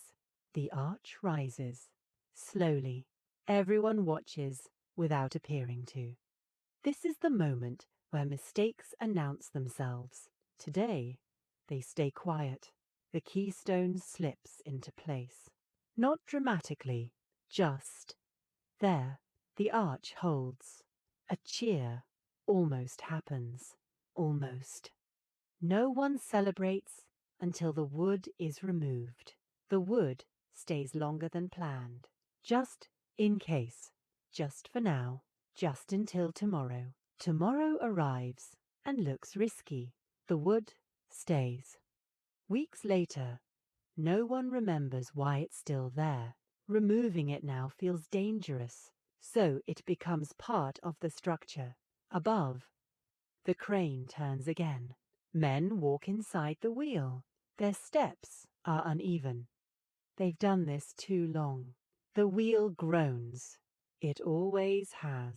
The arch rises. Slowly. Everyone watches without appearing to. This is the moment where mistakes announce themselves. Today, they stay quiet. The keystone slips into place. Not dramatically, just there. The arch holds. A cheer almost happens. Almost. No one celebrates until the wood is removed. The wood stays longer than planned. Just in case. Just for now. Just until tomorrow. Tomorrow arrives and looks risky. The wood stays. Weeks later, no one remembers why it's still there. Removing it now feels dangerous, so it becomes part of the structure. Above, the crane turns again. Men walk inside the wheel. Their steps are uneven. They've done this too long. The wheel groans. It always has.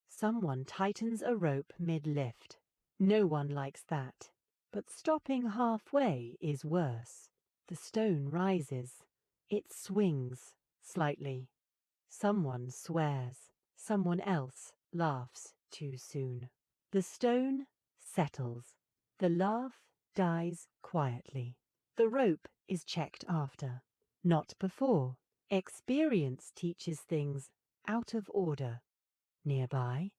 Someone tightens a rope mid-lift. No one likes that. But stopping halfway is worse. The stone rises. It swings slightly. Someone swears. Someone else laughs too soon. The stone settles. The laugh dies quietly. The rope is checked after, not before. Experience teaches things out of order. Nearby,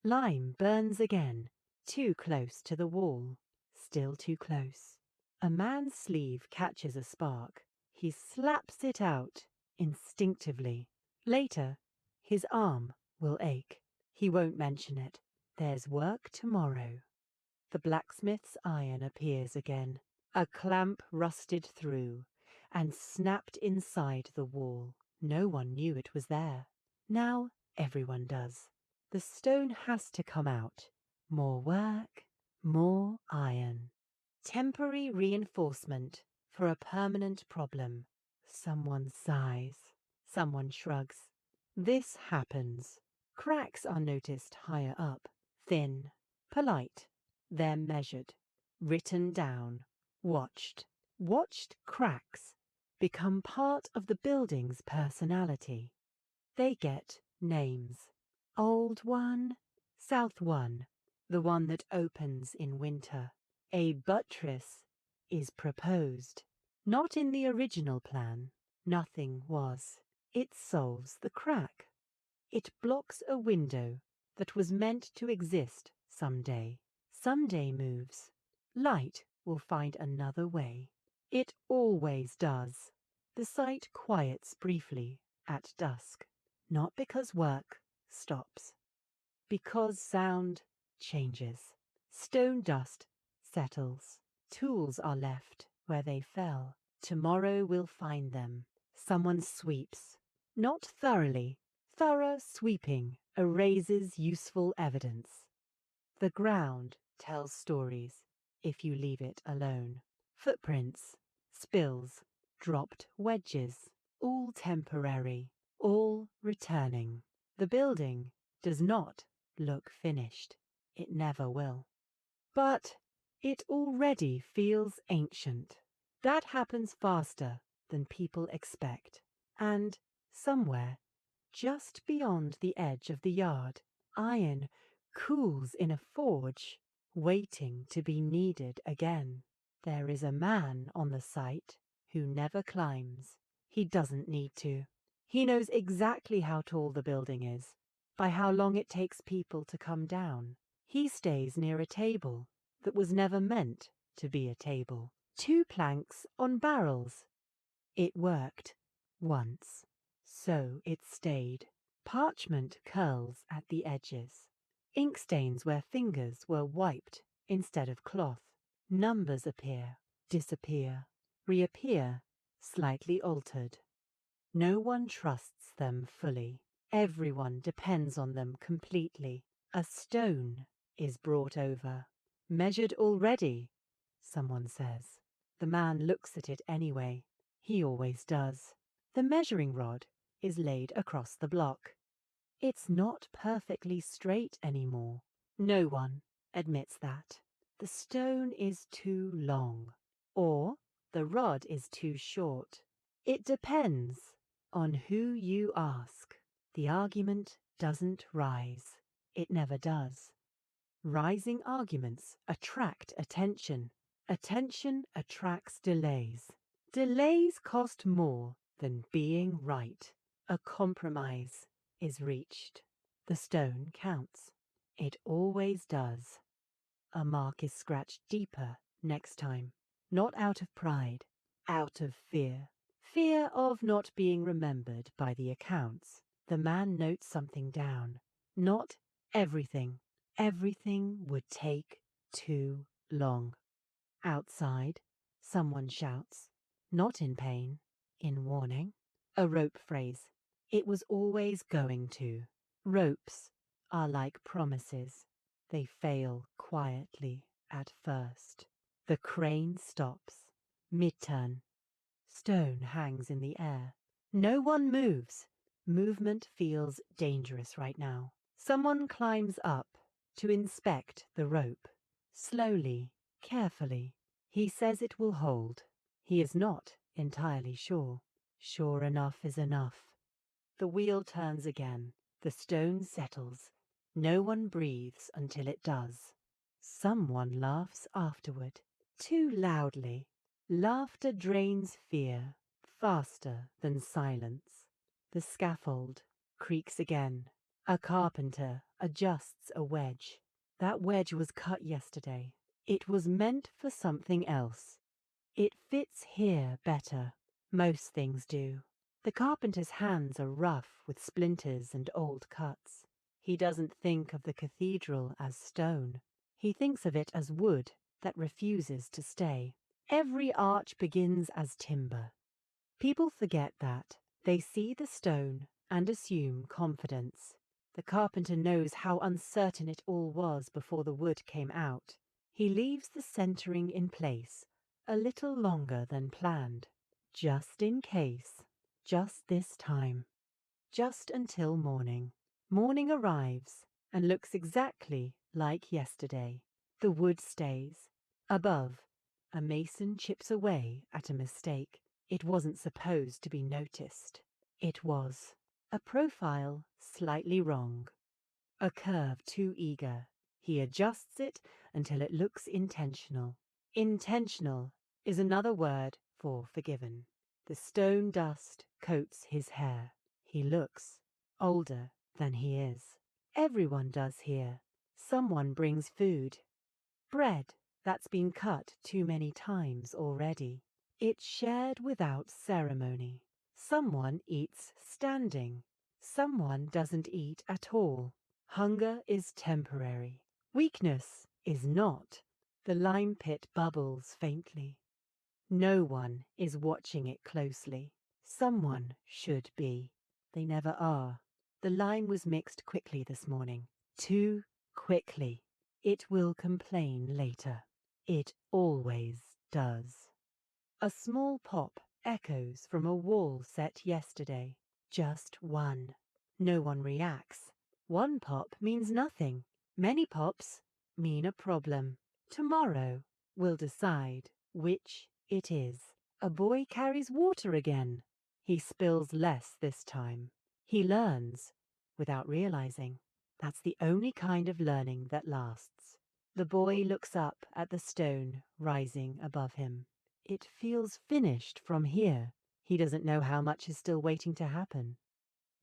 lime burns again, too close to the wall, still too close. A man's sleeve catches a spark. He slaps it out instinctively. Later, his arm will ache. He won't mention it. There's work tomorrow. The blacksmith's iron appears again. A clamp rusted through and snapped inside the wall. No one knew it was there. Now everyone does. The stone has to come out. More work, more iron. Temporary reinforcement for a permanent problem. Someone sighs. Someone shrugs. This happens. Cracks are noticed higher up. Thin, polite. They're measured, written down, watched. Watched cracks become part of the building's personality. They get names. Old one, South one, the one that opens in winter. A buttress is proposed. Not in the original plan. Nothing was. It solves the crack. It blocks a window that was meant to exist someday. Someday moves. Light will find another way. It always does. The site quiets briefly at dusk. Not because work stops. Because sound changes. Stone dust settles. Tools are left where they fell. Tomorrow will find them. Someone sweeps. Not thoroughly. Thorough sweeping erases useful evidence. The ground tells stories if you leave it alone. Footprints, spills, dropped wedges, all temporary, all returning. The building does not look finished. It never will. But it already feels ancient. That happens faster than people expect. And somewhere, just beyond the edge of the yard, iron cools in a forge, waiting to be needed again. There is a man on the site who never climbs. He doesn't need to. He knows exactly how tall the building is, by how long it takes people to come down. He stays near a table that was never meant to be a table. 2 planks on barrels. It worked once, so it stayed. Parchment curls at the edges. Ink stains where fingers were wiped instead of cloth. Numbers appear, disappear, reappear, slightly altered. No one trusts them fully. Everyone depends on them completely. A stone is brought over. Measured already, someone says. The man looks at it anyway. He always does. The measuring rod is laid across the block. It's not perfectly straight anymore. No one admits that. The stone is too long, or the rod is too short. It depends on who you ask. The argument doesn't rise. It never does. Rising arguments attract attention. Attention attracts delays. Delays cost more than being right. A compromise is reached. The stone counts. It always does. A mark is scratched deeper next time, not out of pride, out of fear. Fear of not being remembered by the accounts. The man notes something down. Not everything. Everything would take too long. Outside, someone shouts, not in pain, in warning. A rope phrase. It was always going to. Ropes are like promises. They fail quietly at first. The crane stops. Mid-turn. Stone hangs in the air. No one moves. Movement feels dangerous right now. Someone climbs up to inspect the rope. Slowly, carefully. He says it will hold. He is not entirely sure. Sure enough is enough. The wheel turns again. The stone settles. No one breathes until it does. Someone laughs afterward, too loudly. Laughter drains fear faster than silence. The scaffold creaks again. A carpenter adjusts a wedge. That wedge was cut yesterday. It was meant for something else. It fits here better. Most things do. The carpenter's hands are rough with splinters and old cuts. He doesn't think of the cathedral as stone. He thinks of it as wood that refuses to stay. Every arch begins as timber. People forget that. They see the stone and assume confidence. The carpenter knows how uncertain it all was before the wood came out. He leaves the centering in place a little longer than planned, just in case, just this time, just until morning. Morning arrives and looks exactly like yesterday. The wood stays. Above, a mason chips away at a mistake. It wasn't supposed to be noticed. It was. A profile slightly wrong. A curve too eager. He adjusts it until it looks intentional. Intentional is another word for forgiven. The stone dust coats his hair. He looks older than he is. Everyone does here. Someone brings food. Bread that's been cut too many times already. It's shared without ceremony. Someone eats standing. Someone doesn't eat at all. Hunger is temporary. Weakness is not. The lime pit bubbles faintly. No one is watching it closely. Someone should be. They never are. The lime was mixed quickly this morning. Too quickly. It will complain later. It always does. A small pop echoes from a wall set yesterday. Just one. No one reacts. One pop means nothing. Many pops mean a problem. Tomorrow will decide which it is. A boy carries water again. He spills less this time. He learns without realizing. That's the only kind of learning that lasts. The boy looks up at the stone rising above him. It feels finished from here. He doesn't know how much is still waiting to happen.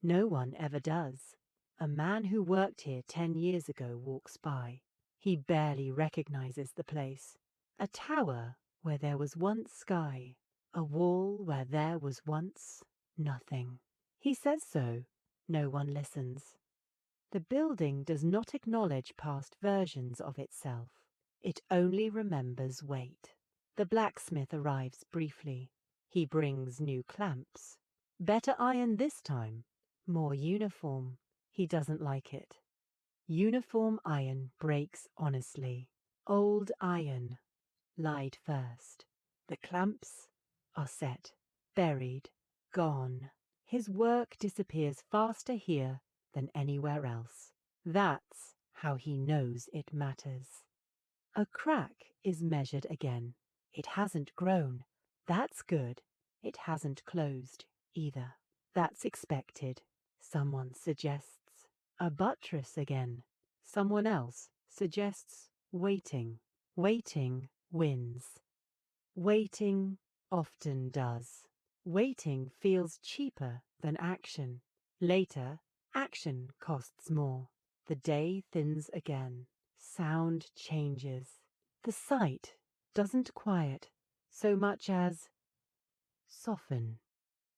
No one ever does. A man who worked here 10 years ago walks by. He barely recognizes the place. A tower where there was once sky. A wall where there was once nothing. He says so. No one listens. The building does not acknowledge past versions of itself. It only remembers weight. The blacksmith arrives briefly. He brings new clamps. Better iron this time. More uniform. He doesn't like it. Uniform iron breaks honestly. Old iron lied first. The clamps are set, buried, gone. His work disappears faster here than anywhere else. That's how he knows it matters. A crack is measured again. It hasn't grown. That's good. It hasn't closed either. That's expected. Someone suggests a buttress again. Someone else suggests waiting. Waiting wins. Waiting often does. Waiting feels cheaper than action. Later, action costs more. The day thins again. Sound changes. The sight doesn't quiet so much as soften.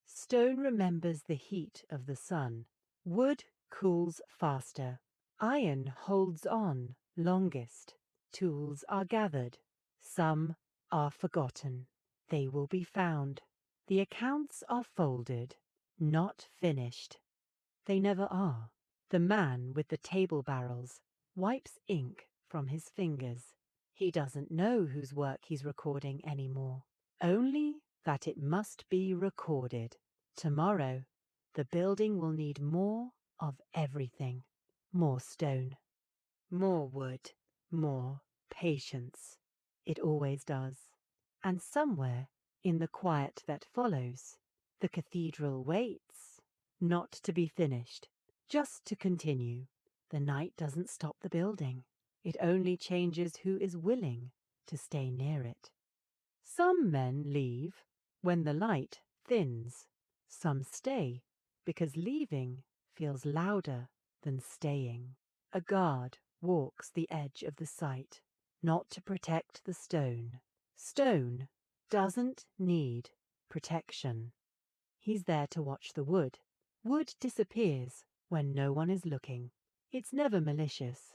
Stone remembers the heat of the sun. Wood cools faster. Iron holds on longest. Tools are gathered. Some are forgotten. They will be found. The accounts are folded, not finished. They never are. The man with the table barrels wipes ink from his fingers. He doesn't know whose work he's recording anymore, only that it must be recorded. Tomorrow, the building will need more of everything. More stone, more wood, more patience. It always does. And somewhere in the quiet that follows, the cathedral waits, not to be finished, just to continue. The night doesn't stop the building. It only changes who is willing to stay near it. Some men leave when the light thins. Some stay because leaving feels louder than staying. A guard walks the edge of the site, not to protect the stone. Stone doesn't need protection. He's there to watch the wood. Wood disappears when no one is looking. It's never malicious.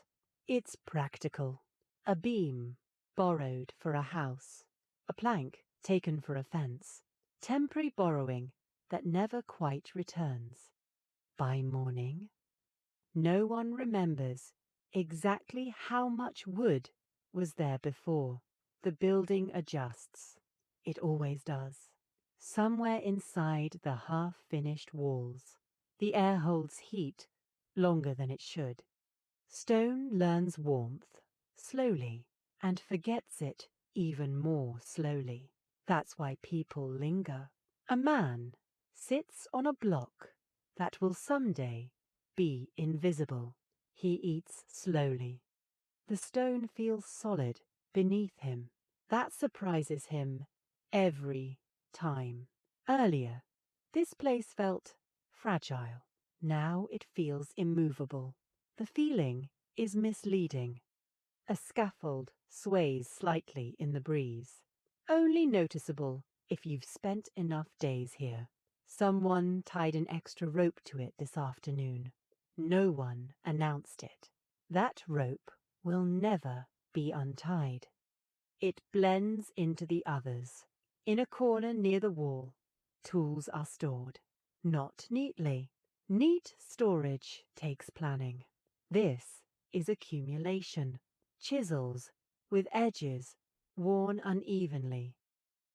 It's practical. A beam borrowed for a house. A plank taken for a fence. Temporary borrowing that never quite returns. By morning, no one remembers exactly how much wood was there before. The building adjusts. It always does. Somewhere inside the half-finished walls, the air holds heat longer than it should. Stone learns warmth slowly and forgets it even more slowly. That's why people linger. A man sits on a block that will someday be invisible. He eats slowly. The stone feels solid beneath him. That surprises him every time. Earlier, this place felt fragile. Now it feels immovable. The feeling is misleading. A scaffold sways slightly in the breeze. Only noticeable if you've spent enough days here. Someone tied an extra rope to it this afternoon. No one announced it. That rope will never be untied. It blends into the others. In a corner near the wall, tools are stored. Not neatly. Neat storage takes planning. This is accumulation. Chisels with edges worn unevenly.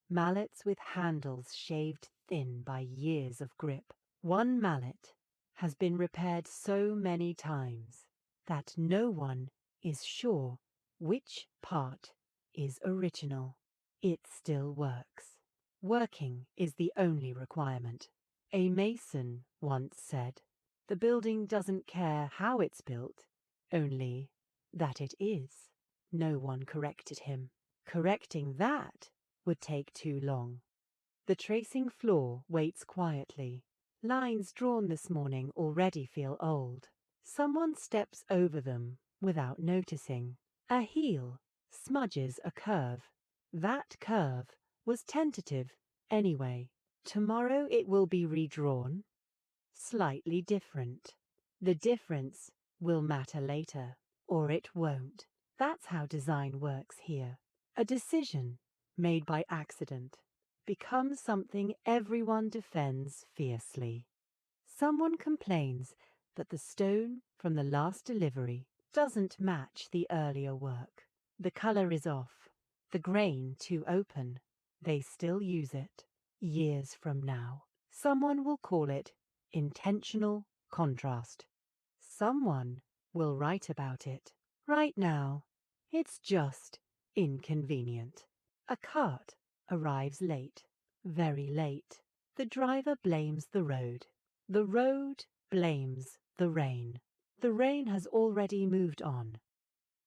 Mallets with handles shaved thin by years of grip. One mallet has been repaired so many times that no one is sure which part is original. It still works. Working is the only requirement. A mason once said, "The building doesn't care how it's built, only that it is." No one corrected him. Correcting that would take too long. The tracing floor waits quietly. Lines drawn this morning already feel old. Someone steps over them without noticing. A heel smudges a curve. That curve was tentative anyway. Tomorrow it will be redrawn. Slightly different. The difference will matter later, or it won't. That's how design works here. A decision made by accident becomes something everyone defends fiercely. Someone complains that the stone from the last delivery doesn't match the earlier work. The color is off, the grain too open. They still use it. Years from now, Someone will call it intentional contrast. Someone will write about it. Right now, it's just inconvenient. A cart arrives late, very late. The driver blames the road. The road blames the rain. The rain has already moved on.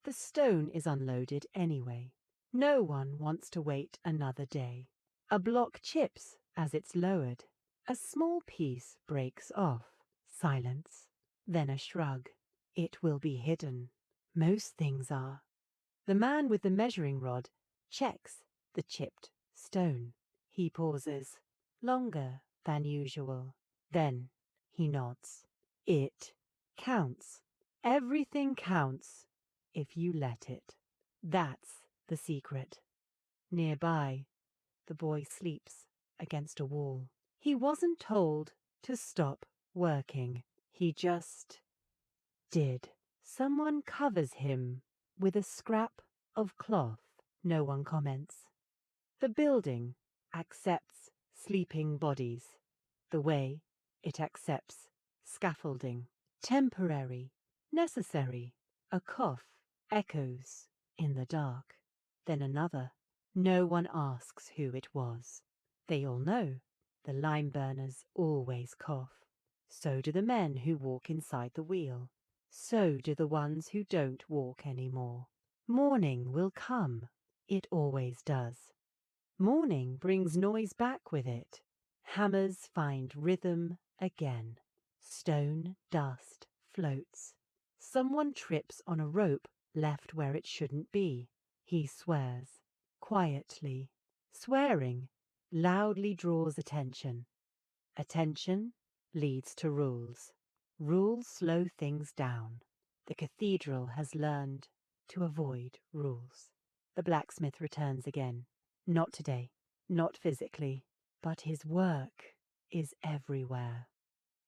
The stone is unloaded anyway. No one wants to wait another day. A block chips as it's lowered. A small piece breaks off. Silence. Then a shrug. It will be hidden. Most things are. The man with the measuring rod checks the chipped stone. He pauses, longer than usual. Then he nods. It counts. Everything counts if you let it. That's the secret. Nearby, the boy sleeps against a wall. He wasn't told to stop working. He just did. Someone covers him with a scrap of cloth. No one comments. The building accepts sleeping bodies the way it accepts scaffolding. Temporary, necessary. A cough echoes in the dark. Then another. No one asks who it was. They all know the lime burners always cough. So do the men who walk inside the wheel. So do the ones who don't walk anymore. Morning will come. It always does. Morning brings noise back with it. Hammers find rhythm again. Stone dust floats. Someone trips on a rope left where it shouldn't be. He swears. Quietly. Swearing loudly draws attention. Attention leads to rules. Rules slow things down. The cathedral has learned to avoid rules. The blacksmith returns again. Not today, not physically, but his work is everywhere.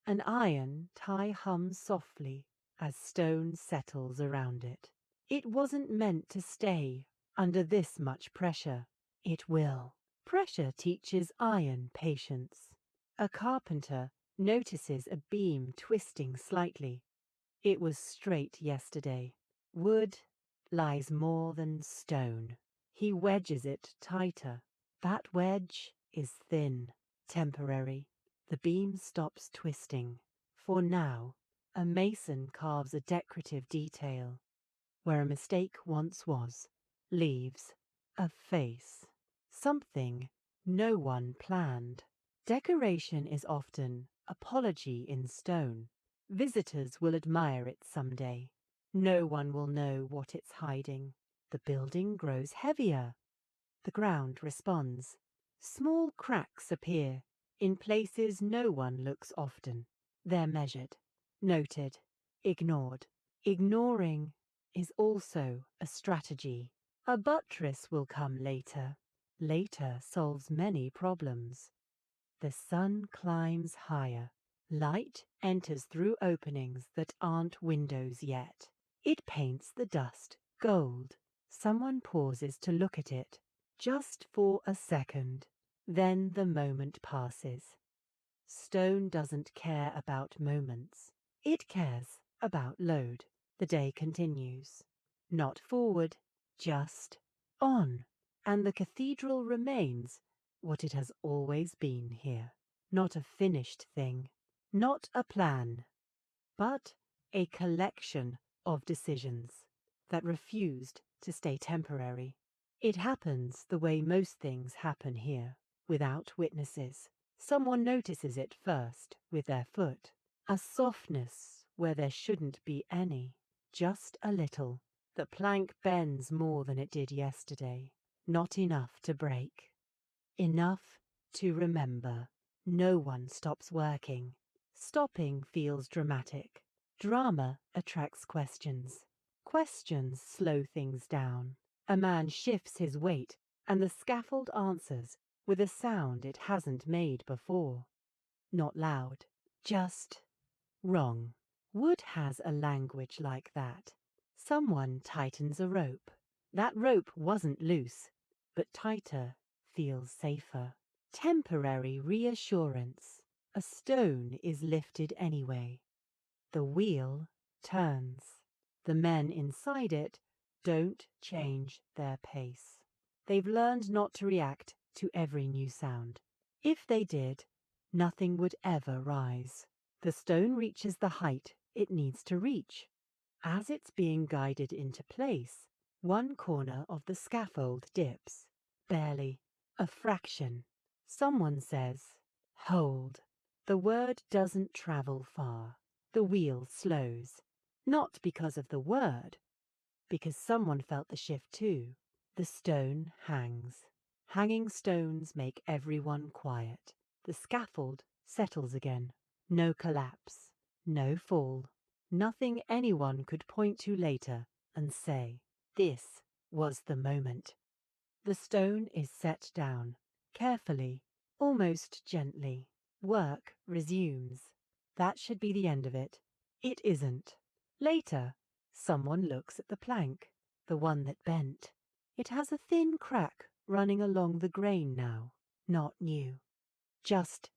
An iron tie hums softly as stone settles around it. It wasn't meant to stay under this much pressure. It will. Pressure teaches iron patience. A carpenter notices a beam twisting slightly. It was straight yesterday. Wood lies more than stone. He wedges it tighter. That wedge is thin, temporary. The beam stops twisting. For now, a mason carves a decorative detail. Where a mistake once was, leaves a face. Something no one planned. Decoration is often apology in stone. Visitors will admire it someday. No one will know what it's hiding. The building grows heavier. The ground responds. Small cracks appear in places no one looks often. They're measured, noted, ignored. Ignoring is also a strategy. A buttress will come later. Later solves many problems. The sun climbs higher. Light enters through openings that aren't windows yet. It paints the dust gold. Someone pauses to look at it, just for a second. Then the moment passes. Stone doesn't care about moments. It cares about load. The day continues. Not forward, just on. And the cathedral remains what it has always been here. Not a finished thing, not a plan, but a collection of decisions that refused to stay temporary. It happens the way most things happen here, without witnesses. Someone notices it first with their foot. A softness where there shouldn't be any, just a little. The plank bends more than it did yesterday. Not enough to break. Enough to remember. No one stops working. Stopping feels dramatic. Drama attracts questions. Questions slow things down. A man shifts his weight, and the scaffold answers with a sound it hasn't made before. Not loud, just wrong. Wood has a language like that. Someone tightens a rope. That rope wasn't loose, but tighter feels safer. Temporary reassurance. A stone is lifted anyway. The wheel turns. The men inside it don't change their pace. They've learned not to react to every new sound. If they did, nothing would ever rise. The stone reaches the height it needs to reach. As it's being guided into place, one corner of the scaffold dips. Barely. A fraction. Someone says, "Hold." The word doesn't travel far. The wheel slows. Not because of the word, because someone felt the shift too. The stone hangs. Hanging stones make everyone quiet. The scaffold settles again. No collapse. No fall. Nothing anyone could point to later and say, "This was the moment." The stone is set down, carefully, almost gently. Work resumes. That should be the end of it. It isn't. Later, someone looks at the plank, the one that bent. It has a thin crack running along the grain now. Not new. Just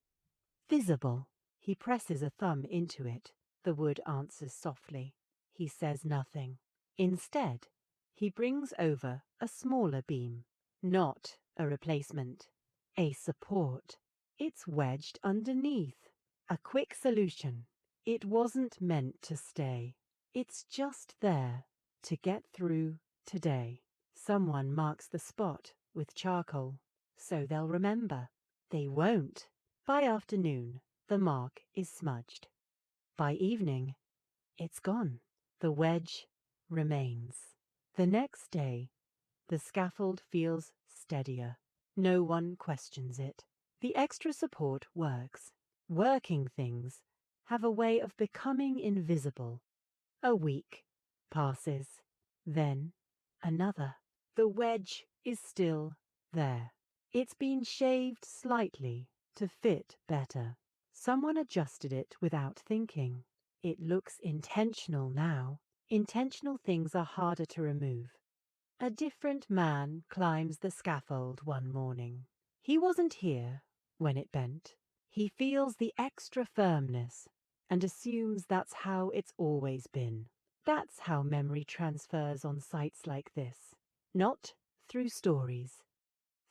visible. He presses a thumb into it. The wood answers softly. He says nothing. Instead, he brings over a smaller beam. Not a replacement. A support. It's wedged underneath. A quick solution. It wasn't meant to stay. It's just there to get through today. Someone marks the spot with charcoal, so they'll remember. They won't. By afternoon, the mark is smudged. By evening, it's gone. The wedge remains. The next day, the scaffold feels steadier. No one questions it. The extra support works. Working things have a way of becoming invisible. A week passes. Then another. The wedge is still there. It's been shaved slightly to fit better. Someone adjusted it without thinking. It looks intentional now. Intentional things are harder to remove. A different man climbs the scaffold one morning. He wasn't here when it bent. He feels the extra firmness and assumes that's how it's always been. That's how memory transfers on sites like this. Not through stories,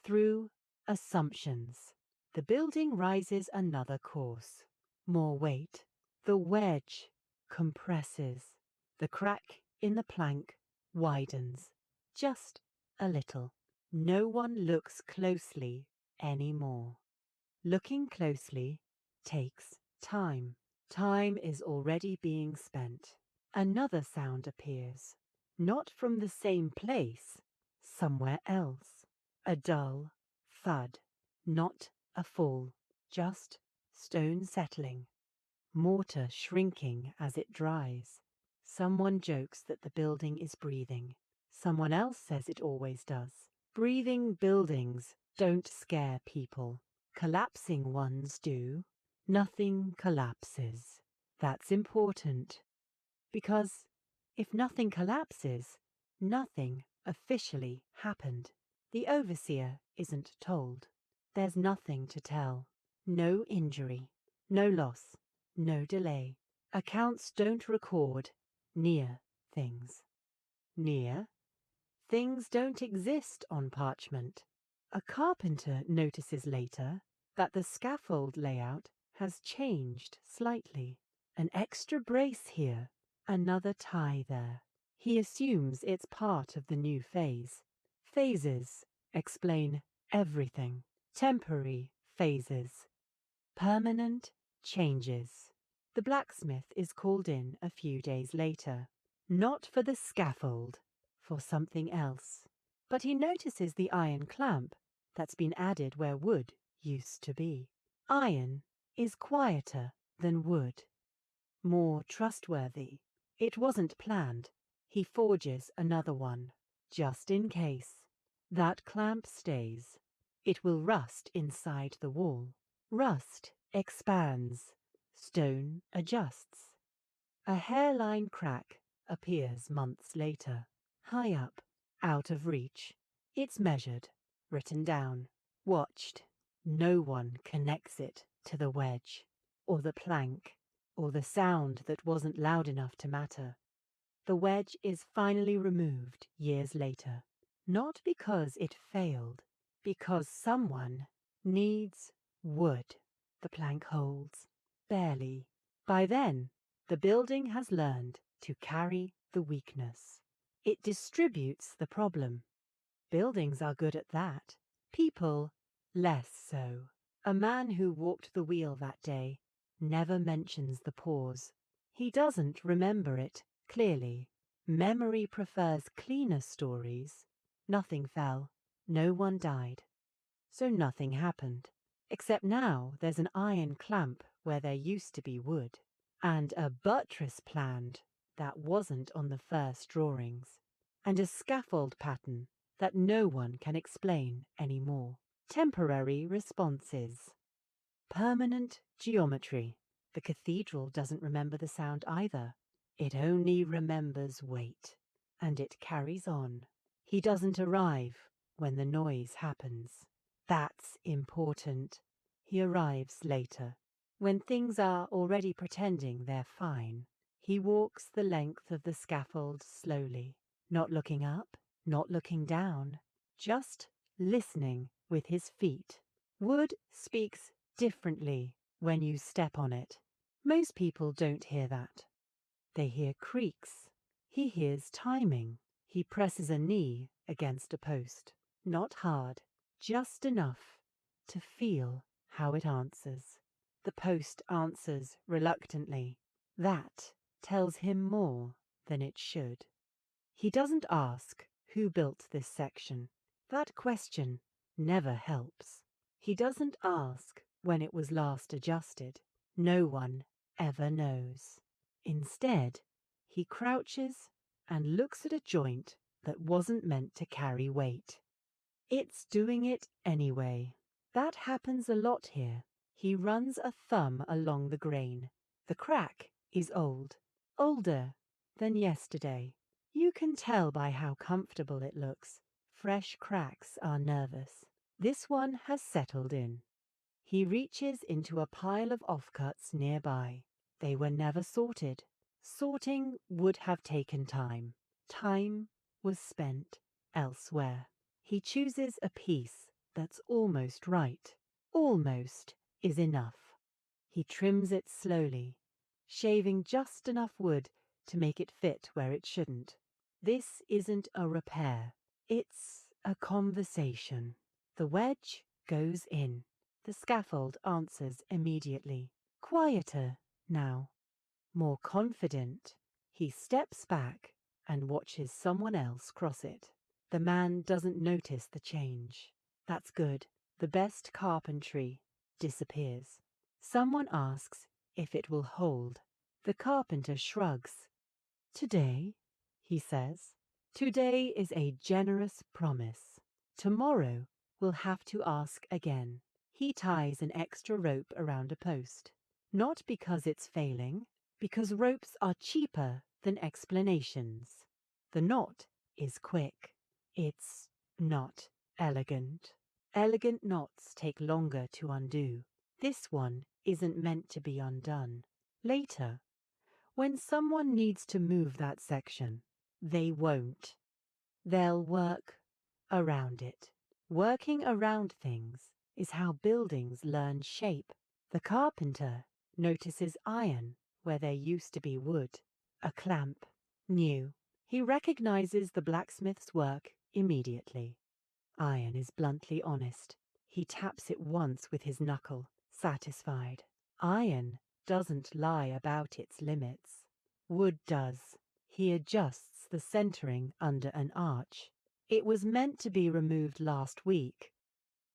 through assumptions. The building rises another course. More weight. The wedge compresses. The crack in the plank widens. Just a little. No one looks closely anymore. Looking closely takes time. Time is already being spent. Another sound appears. Not from the same place, somewhere else. A dull thud. Not a fall, just stone settling. Mortar shrinking as it dries. Someone jokes that the building is breathing. Someone else says it always does. Breathing buildings don't scare people. Collapsing ones do. Nothing collapses. That's important. Because if nothing collapses, nothing officially happened. The overseer isn't told. There's nothing to tell. No injury. No loss. No delay. Accounts don't record near things. Near? Things don't exist on parchment. A carpenter notices later that the scaffold layout has changed slightly. An extra brace here, another tie there. He assumes it's part of the new phase. Phases explain everything. Temporary phases. Permanent changes. The blacksmith is called in a few days later. Not for the scaffold, for something else. But he notices the iron clamp that's been added where wood used to be. Iron is quieter than wood, more trustworthy. It wasn't planned. He forges another one, just in case. That clamp stays. It will rust inside the wall. Rust expands. Stone adjusts. A hairline crack appears months later. High up, out of reach. It's measured, written down, watched. No one connects it to the wedge. or the plank, or the sound that wasn't loud enough to matter. The wedge is finally removed years later, not because it failed, because someone needs wood. The plank holds, barely. By then, the building has learned to carry the weakness. It distributes the problem. Buildings are good at that. People, less so. A man who walked the wheel that day never mentions the pause. He doesn't remember it clearly. Memory prefers cleaner stories. Nothing fell. No one died. So nothing happened. Except now there's an iron clamp where there used to be wood. And a buttress planned that wasn't on the first drawings. And a scaffold pattern that no one can explain anymore. Temporary responses. Permanent geometry. The cathedral doesn't remember the sound either. It only remembers weight. And it carries on. He doesn't arrive when the noise happens. That's important. He arrives later. When things are already pretending they're fine. He walks the length of the scaffold slowly, not looking up, not looking down, just listening with his feet. Wood speaks differently when you step on it. Most people don't hear that. They hear creaks. He hears timing. He presses a knee against a post. Not hard, just enough to feel how it answers. The post answers reluctantly. That tells him more than it should. He doesn't ask who built this section. That question never helps. He doesn't ask when it was last adjusted. No one ever knows. Instead, he crouches and looks at a joint that wasn't meant to carry weight. It's doing it anyway. That happens a lot here. He runs a thumb along the grain. The crack is old, older than yesterday. You can tell by how comfortable it looks. Fresh cracks are nervous. This one has settled in. He reaches into a pile of offcuts nearby. They were never sorted. Sorting would have taken time. Time was spent elsewhere. He chooses a piece that's almost right. Almost is enough. He trims it slowly, shaving just enough wood to make it fit where it shouldn't. This isn't a repair. It's a conversation. The wedge goes in. The scaffold answers immediately. Quieter now. More confident. He steps back and watches someone else cross it. The man doesn't notice the change. That's good. The best carpentry disappears. Someone asks if it will hold. The carpenter shrugs. Today, he says, today is a generous promise. Tomorrow we'll have to ask again. He ties an extra rope around a post. Not because it's failing, because ropes are cheaper than explanations. The knot is quick. It's not elegant. Elegant knots take longer to undo. This one isn't meant to be undone. Later, when someone needs to move that section, they won't. They'll work around it. Working around things is how buildings learn shape. The carpenter notices iron where there used to be wood. A clamp. New. He recognizes the blacksmith's work immediately. Iron is bluntly honest. He taps it once with his knuckle, satisfied. Iron doesn't lie about its limits. Wood does. He adjusts the centering under an arch. It was meant to be removed last week.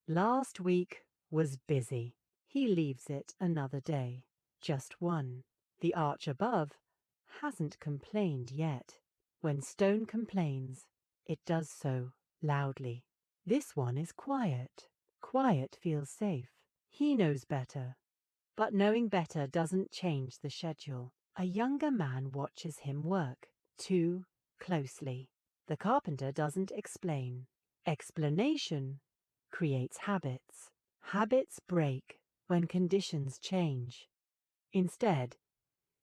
Last week was busy. He leaves it another day. Just one. The arch above hasn't complained yet. When stone complains, it does so loudly. This one is quiet. Quiet feels safe. He knows better. But knowing better doesn't change the schedule. A younger man watches him work too closely. The carpenter doesn't explain. Explanation creates habits. Habits break when conditions change. Instead,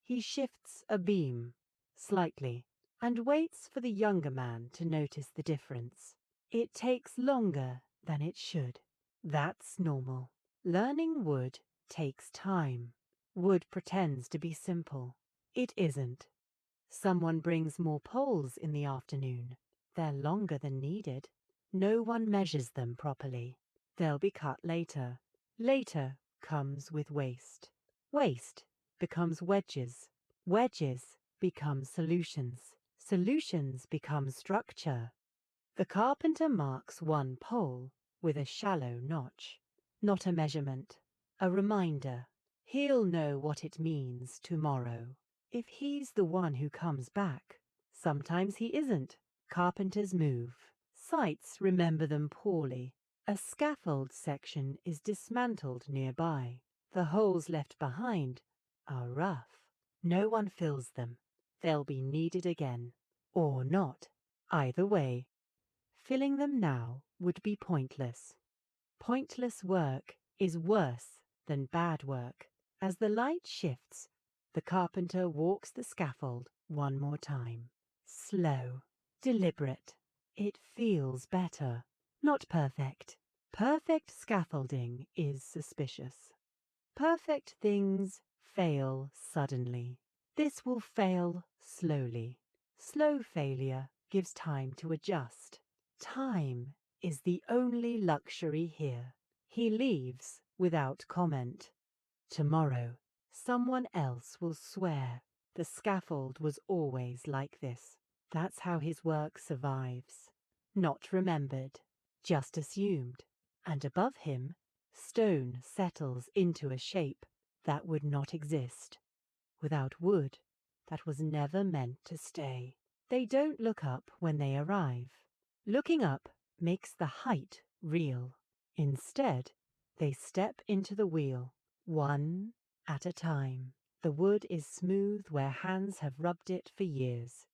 he shifts a beam slightly and waits for the younger man to notice the difference. It takes longer than it should. That's normal. Learning wood takes time. Wood pretends to be simple. It isn't. Someone brings more poles in the afternoon. They're longer than needed. No one measures them properly. They'll be cut later. Later comes with waste. Waste becomes wedges. Wedges become solutions. Solutions become structure. The carpenter marks one pole with a shallow notch. Not a measurement, a reminder. He'll know what it means tomorrow. If he's the one who comes back. Sometimes he isn't. Carpenters move. Sites remember them poorly. A scaffold section is dismantled nearby. The holes left behind are rough. No one fills them. They'll be needed again. Or not. Either way, filling them now would be pointless. Pointless work is worse than bad work. As the light shifts, the carpenter walks the scaffold one more time. Slow, deliberate. It feels better. Not perfect. Perfect scaffolding is suspicious. Perfect things fail suddenly. This will fail slowly. Slow failure gives time to adjust. Time is the only luxury here. He leaves without comment. Tomorrow, someone else will swear the scaffold was always like this. That's how his work survives. Not remembered, just assumed. And above him, stone settles into a shape that would not exist. Without wood, that was never meant to stay. They don't look up when they arrive. Looking up makes the height real. Instead, they step into the wheel, one at a time. The wood is smooth where hands have rubbed it for years.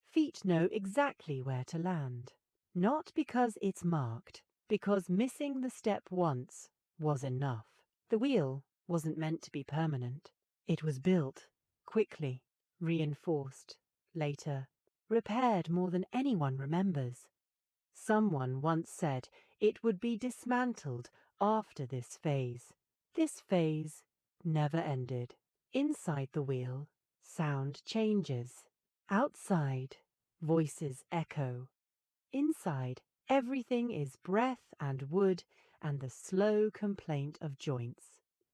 Feet know exactly where to land. Not because it's marked, because missing the step once was enough. The wheel wasn't meant to be permanent. It was built quickly, reinforced, later, repaired more than anyone remembers. Someone once said it would be dismantled after this phase. This phase never ended. Inside the wheel, sound changes. Outside, voices echo. Inside, everything is breath and wood and the slow complaint of joints.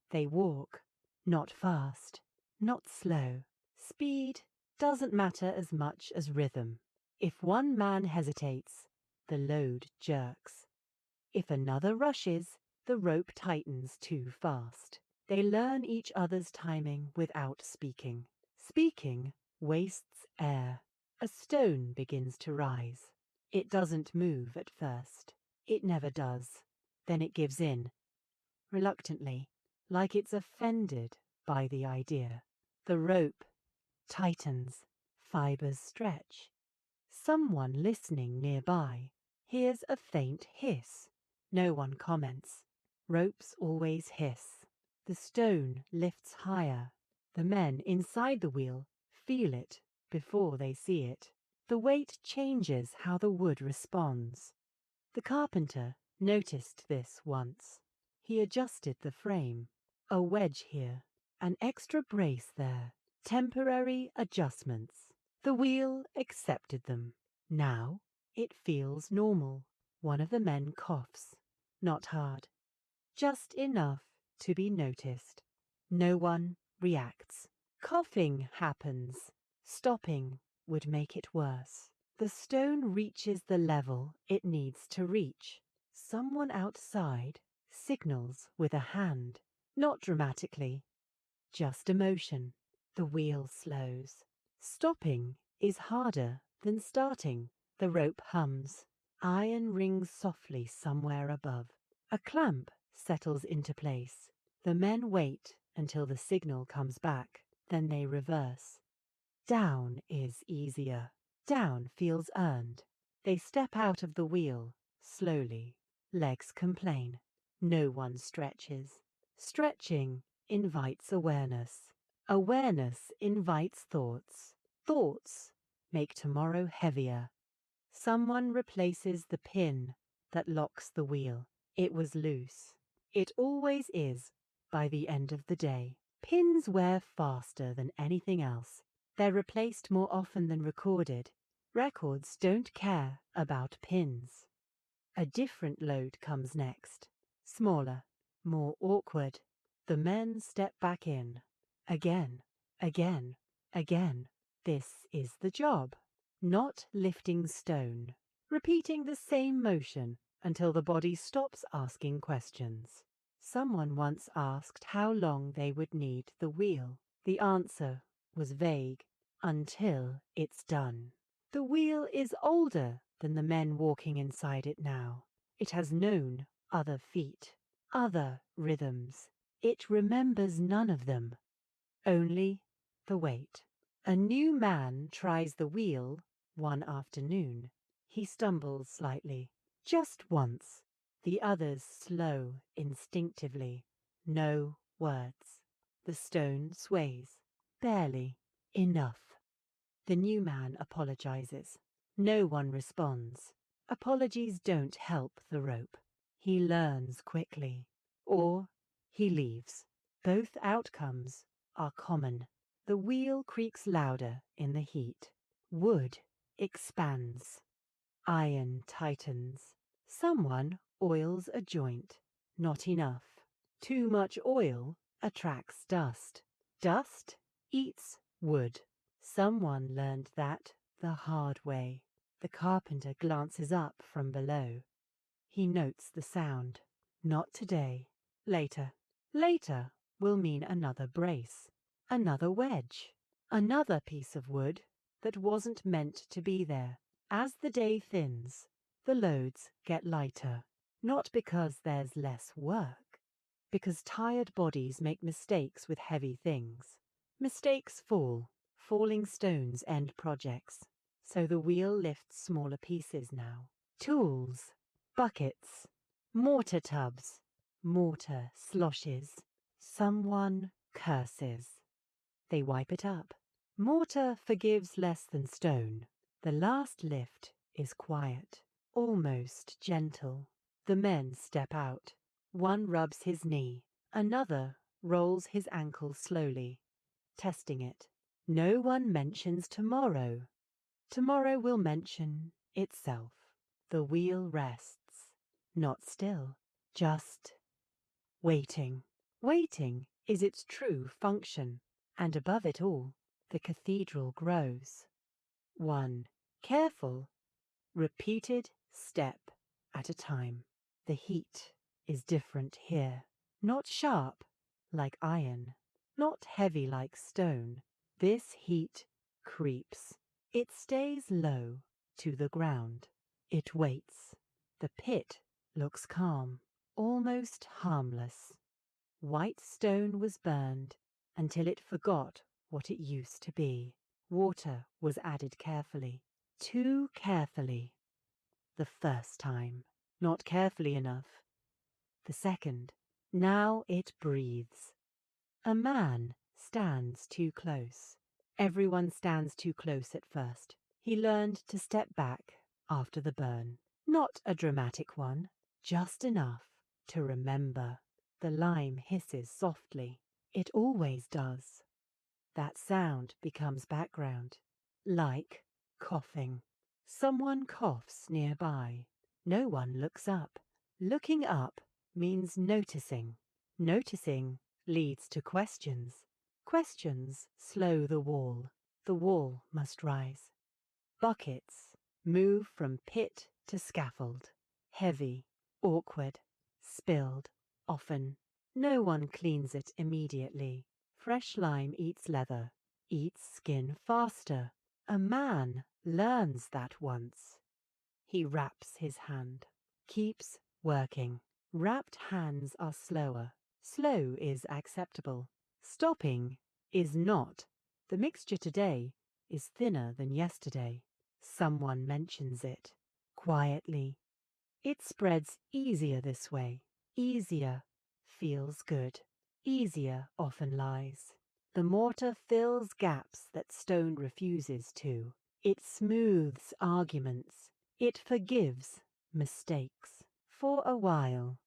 They walk, not fast, not slow. Speed doesn't matter as much as rhythm. If one man hesitates, the load jerks. If another rushes, the rope tightens too fast. They learn each other's timing without speaking. Speaking wastes air. A stone begins to rise. It doesn't move at first. It never does. Then it gives in, reluctantly, like it's offended by the idea. The rope tightens, fibers stretch. Someone listening nearby hears a faint hiss. No one comments. Ropes always hiss. The stone lifts higher. The men inside the wheel feel it before they see it. The weight changes how the wood responds. The carpenter noticed this once. He adjusted the frame. A wedge here, an extra brace there. Temporary adjustments. The wheel accepted them. Now it feels normal. One of the men coughs. Not hard. Just enough to be noticed. No one reacts. Coughing happens. Stopping would make it worse. The stone reaches the level it needs to reach. Someone outside signals with a hand. Not dramatically. Just a motion. The wheel slows. Stopping is harder than starting. The rope hums. Iron rings softly somewhere above. A clamp settles into place. The men wait until the signal comes back. Then they reverse. Down is easier. Down feels earned. They step out of the wheel, slowly. Legs complain. No one stretches. Stretching invites awareness. Awareness invites thoughts. Thoughts make tomorrow heavier. Someone replaces the pin that locks the wheel. It was loose. It always is by the end of the day. Pins wear faster than anything else. They're replaced more often than recorded. Records don't care about pins. A different load comes next. Smaller, more awkward. The men step back in. Again, again, again. This is the job. Not lifting stone. Repeating the same motion until the body stops asking questions. Someone once asked how long they would need the wheel. The answer was vague. Until it's done. The wheel is older than the men walking inside it now. It has known other feet, other rhythms. It remembers none of them, only the weight. A new man tries the wheel one afternoon. He stumbles slightly, just once. The others slow instinctively. No words. The stone sways, barely, enough. The new man apologizes. No one responds. Apologies don't help the rope. He learns quickly. Or he leaves. Both outcomes are common. The wheel creaks louder in the heat. Wood expands. Iron tightens. Someone oils a joint. Not enough. Too much oil attracts dust. Dust eats wood. Someone learned that the hard way. The carpenter glances up from below. He notes the sound. Not today. Later. Later will mean another brace, another wedge, another piece of wood that wasn't meant to be there. As the day thins, the loads get lighter. Not because there's less work, because tired bodies make mistakes with heavy things. Mistakes fall. Falling stones end projects. So the wheel lifts smaller pieces now. Tools, buckets, mortar tubs. Mortar sloshes. Someone curses. They wipe it up. Mortar forgives less than stone. The last lift is quiet, almost gentle. The men step out. One rubs his knee. Another rolls his ankle slowly, testing it. No one mentions tomorrow. Tomorrow will mention itself. The wheel rests. Not still, just waiting. Waiting is its true function. And above it all, the cathedral grows. One careful, repeated step at a time. The heat is different here. Not sharp like iron, not heavy like stone. This heat creeps. It stays low to the ground. It waits. The pit looks calm, almost harmless. White stone was burned until it forgot what it used to be. Water was added carefully, too carefully. The first time, not carefully enough. The second, now it breathes. A man stands too close. Everyone stands too close at first. He learned to step back after the burn. Not a dramatic one, just enough to remember. The lime hisses softly. It always does. That sound becomes background, like coughing. Someone coughs nearby. No one looks up. Looking up means noticing. Noticing leads to questions. Questions slow the wall. The wall must rise. Buckets move from pit to scaffold. Heavy, awkward, spilled, often. No one cleans it immediately. Fresh lime eats leather, eats skin faster. A man learns that once. He wraps his hand, keeps working. Wrapped hands are slower. Slow is acceptable. Stopping is not. The mixture today is thinner than yesterday. Someone mentions it. Quietly. It spreads easier this way. Easier feels good. Easier often lies. The mortar fills gaps that stone refuses to. It smooths arguments. It forgives mistakes. For a while,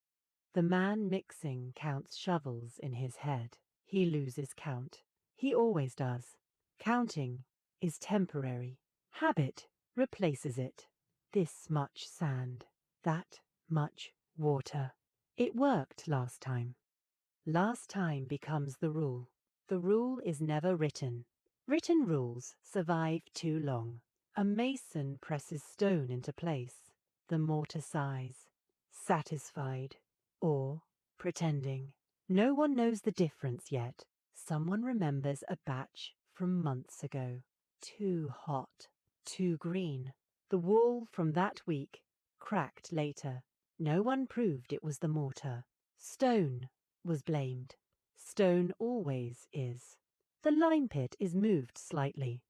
the man mixing counts shovels in his head. He loses count. He always does. Counting is temporary. Habit replaces it. This much sand, that much water. It worked last time. Last time becomes the rule. The rule is never written. Written rules survive too long. A mason presses stone into place. The mortar sighs, satisfied or pretending. No one knows the difference yet. Someone remembers a batch from months ago. Too hot, too green. The wall from that week cracked later. No one proved it was the mortar. Stone was blamed. Stone always is. The lime pit is moved slightly.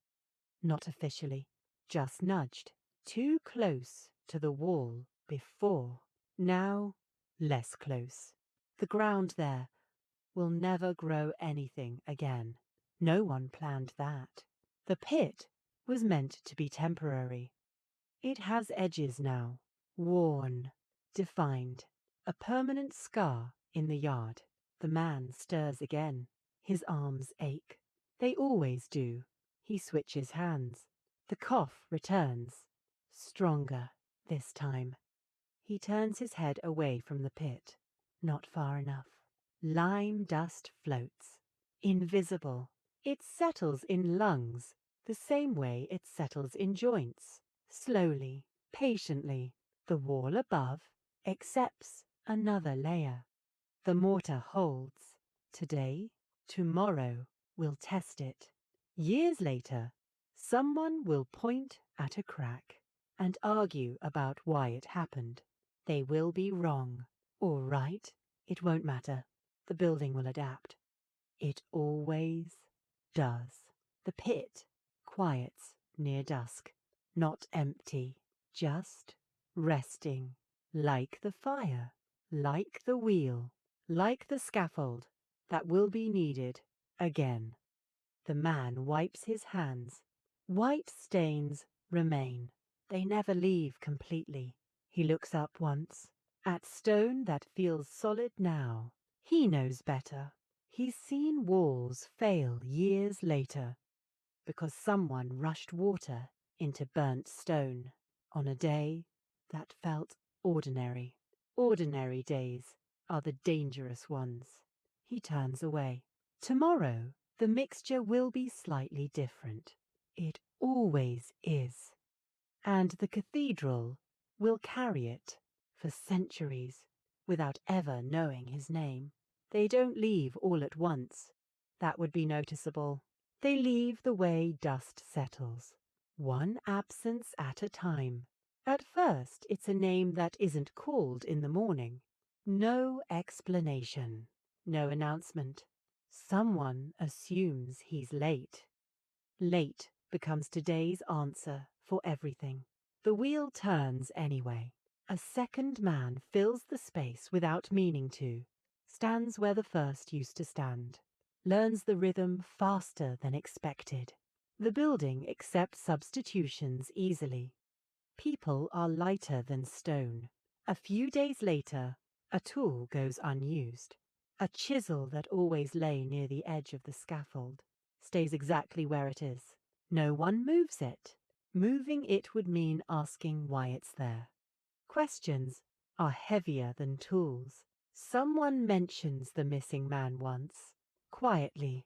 Not officially, just nudged. Too close to the wall before. Now, less close. The ground there will never grow anything again. No one planned that. The pit was meant to be temporary. It has edges now, worn, defined, a permanent scar in the yard. The man stirs again. His arms ache. They always do. He switches hands. The cough returns, stronger this time. He turns his head away from the pit. Not far enough. Lime dust floats. Invisible. It settles in lungs, the same way it settles in joints. Slowly, patiently, the wall above accepts another layer. The mortar holds. Today, tomorrow, we'll test it. Years later, someone will point at a crack and argue about why it happened. They will be wrong or right. It won't matter. The building will adapt. It always does. The pit quiets near dusk, not empty, just resting, like the fire, like the wheel, like the scaffold that will be needed again. The man wipes his hands. White stains remain. They never leave completely. He looks up once, at stone that feels solid now. He knows better. He's seen walls fail years later because someone rushed water into burnt stone on a day that felt ordinary. Ordinary days are the dangerous ones. He turns away. Tomorrow, the mixture will be slightly different. It always is. And the cathedral will carry it for centuries without ever knowing his name. They don't leave all at once. That would be noticeable. They leave the way dust settles, one absence at a time. At first, it's a name that isn't called in the morning. No explanation, no announcement. Someone assumes he's late. Late becomes today's answer for everything. The wheel turns anyway. A second man fills the space without meaning to, stands where the first used to stand, learns the rhythm faster than expected. The building accepts substitutions easily. People are lighter than stone. A few days later, a tool goes unused. A chisel that always lay near the edge of the scaffold stays exactly where it is. No one moves it. Moving it would mean asking why it's there. Questions are heavier than tools. Someone mentions the missing man once, quietly,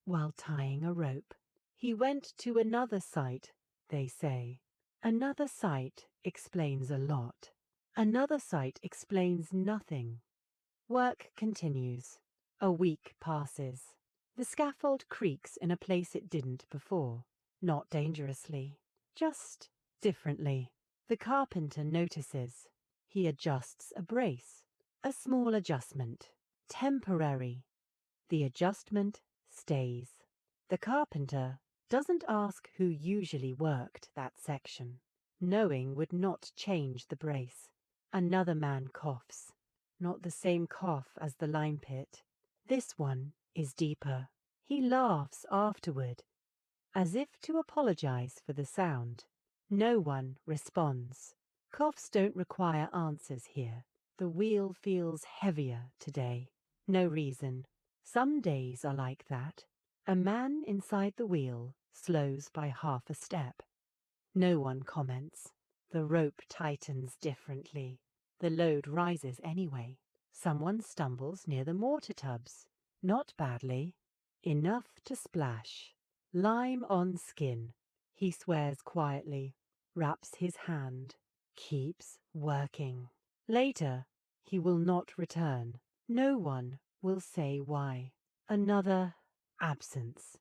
while tying a rope. He went to another site, they say. Another site explains a lot. Another site explains nothing. Work continues. A week passes. The scaffold creaks in a place it didn't before. Not dangerously, just differently. The carpenter notices. He adjusts a brace. A small adjustment. Temporary. The adjustment stays. The carpenter doesn't ask who usually worked that section. Knowing would not change the brace. Another man coughs. Not the same cough as the lime pit. This one is deeper. He laughs afterward, as if to apologize for the sound. No one responds. Coughs don't require answers here. The wheel feels heavier today. No reason. Some days are like that. A man inside the wheel slows by half a step. No one comments. The rope tightens differently. The load rises anyway. Someone stumbles near the mortar tubs. Not badly. Enough to splash. Lime on skin. He swears quietly, wraps his hand, keeps working. Later, he will not return. No one will say why. Another absence.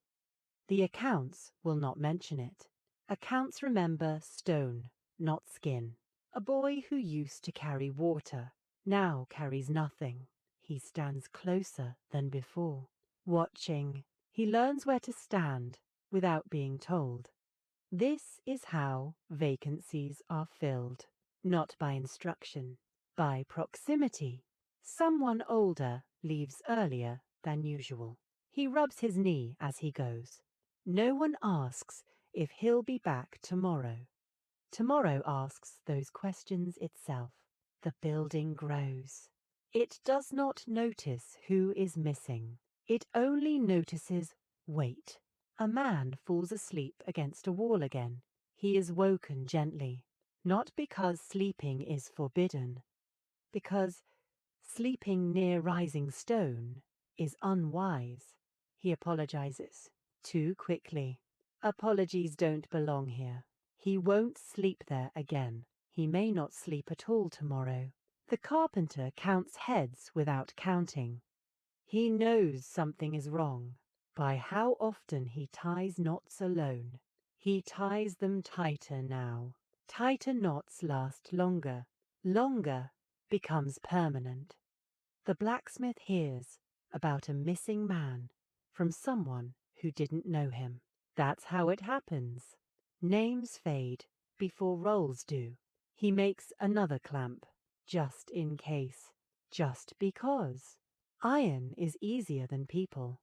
The accounts will not mention it. Accounts remember stone, not skin. A boy who used to carry water now carries nothing. He stands closer than before. Watching, he learns where to stand without being told. This is how vacancies are filled, not by instruction, by proximity. Someone older leaves earlier than usual. He rubs his knee as he goes. No one asks if he'll be back tomorrow. Tomorrow asks those questions itself. The building grows. It does not notice who is missing. It only notices weight. A man falls asleep against a wall again. He is woken gently, not because sleeping is forbidden, because sleeping near rising stone is unwise. He apologizes too quickly. Apologies don't belong here. He won't sleep there again. He may not sleep at all tomorrow. The carpenter counts heads without counting. He knows something is wrong by how often he ties knots alone. He ties them tighter now. Tighter knots last longer. Longer becomes permanent. The blacksmith hears about a missing man from someone who didn't know him. That's how it happens. Names fade before roles do. He makes another clamp, just in case, just because. Iron is easier than people.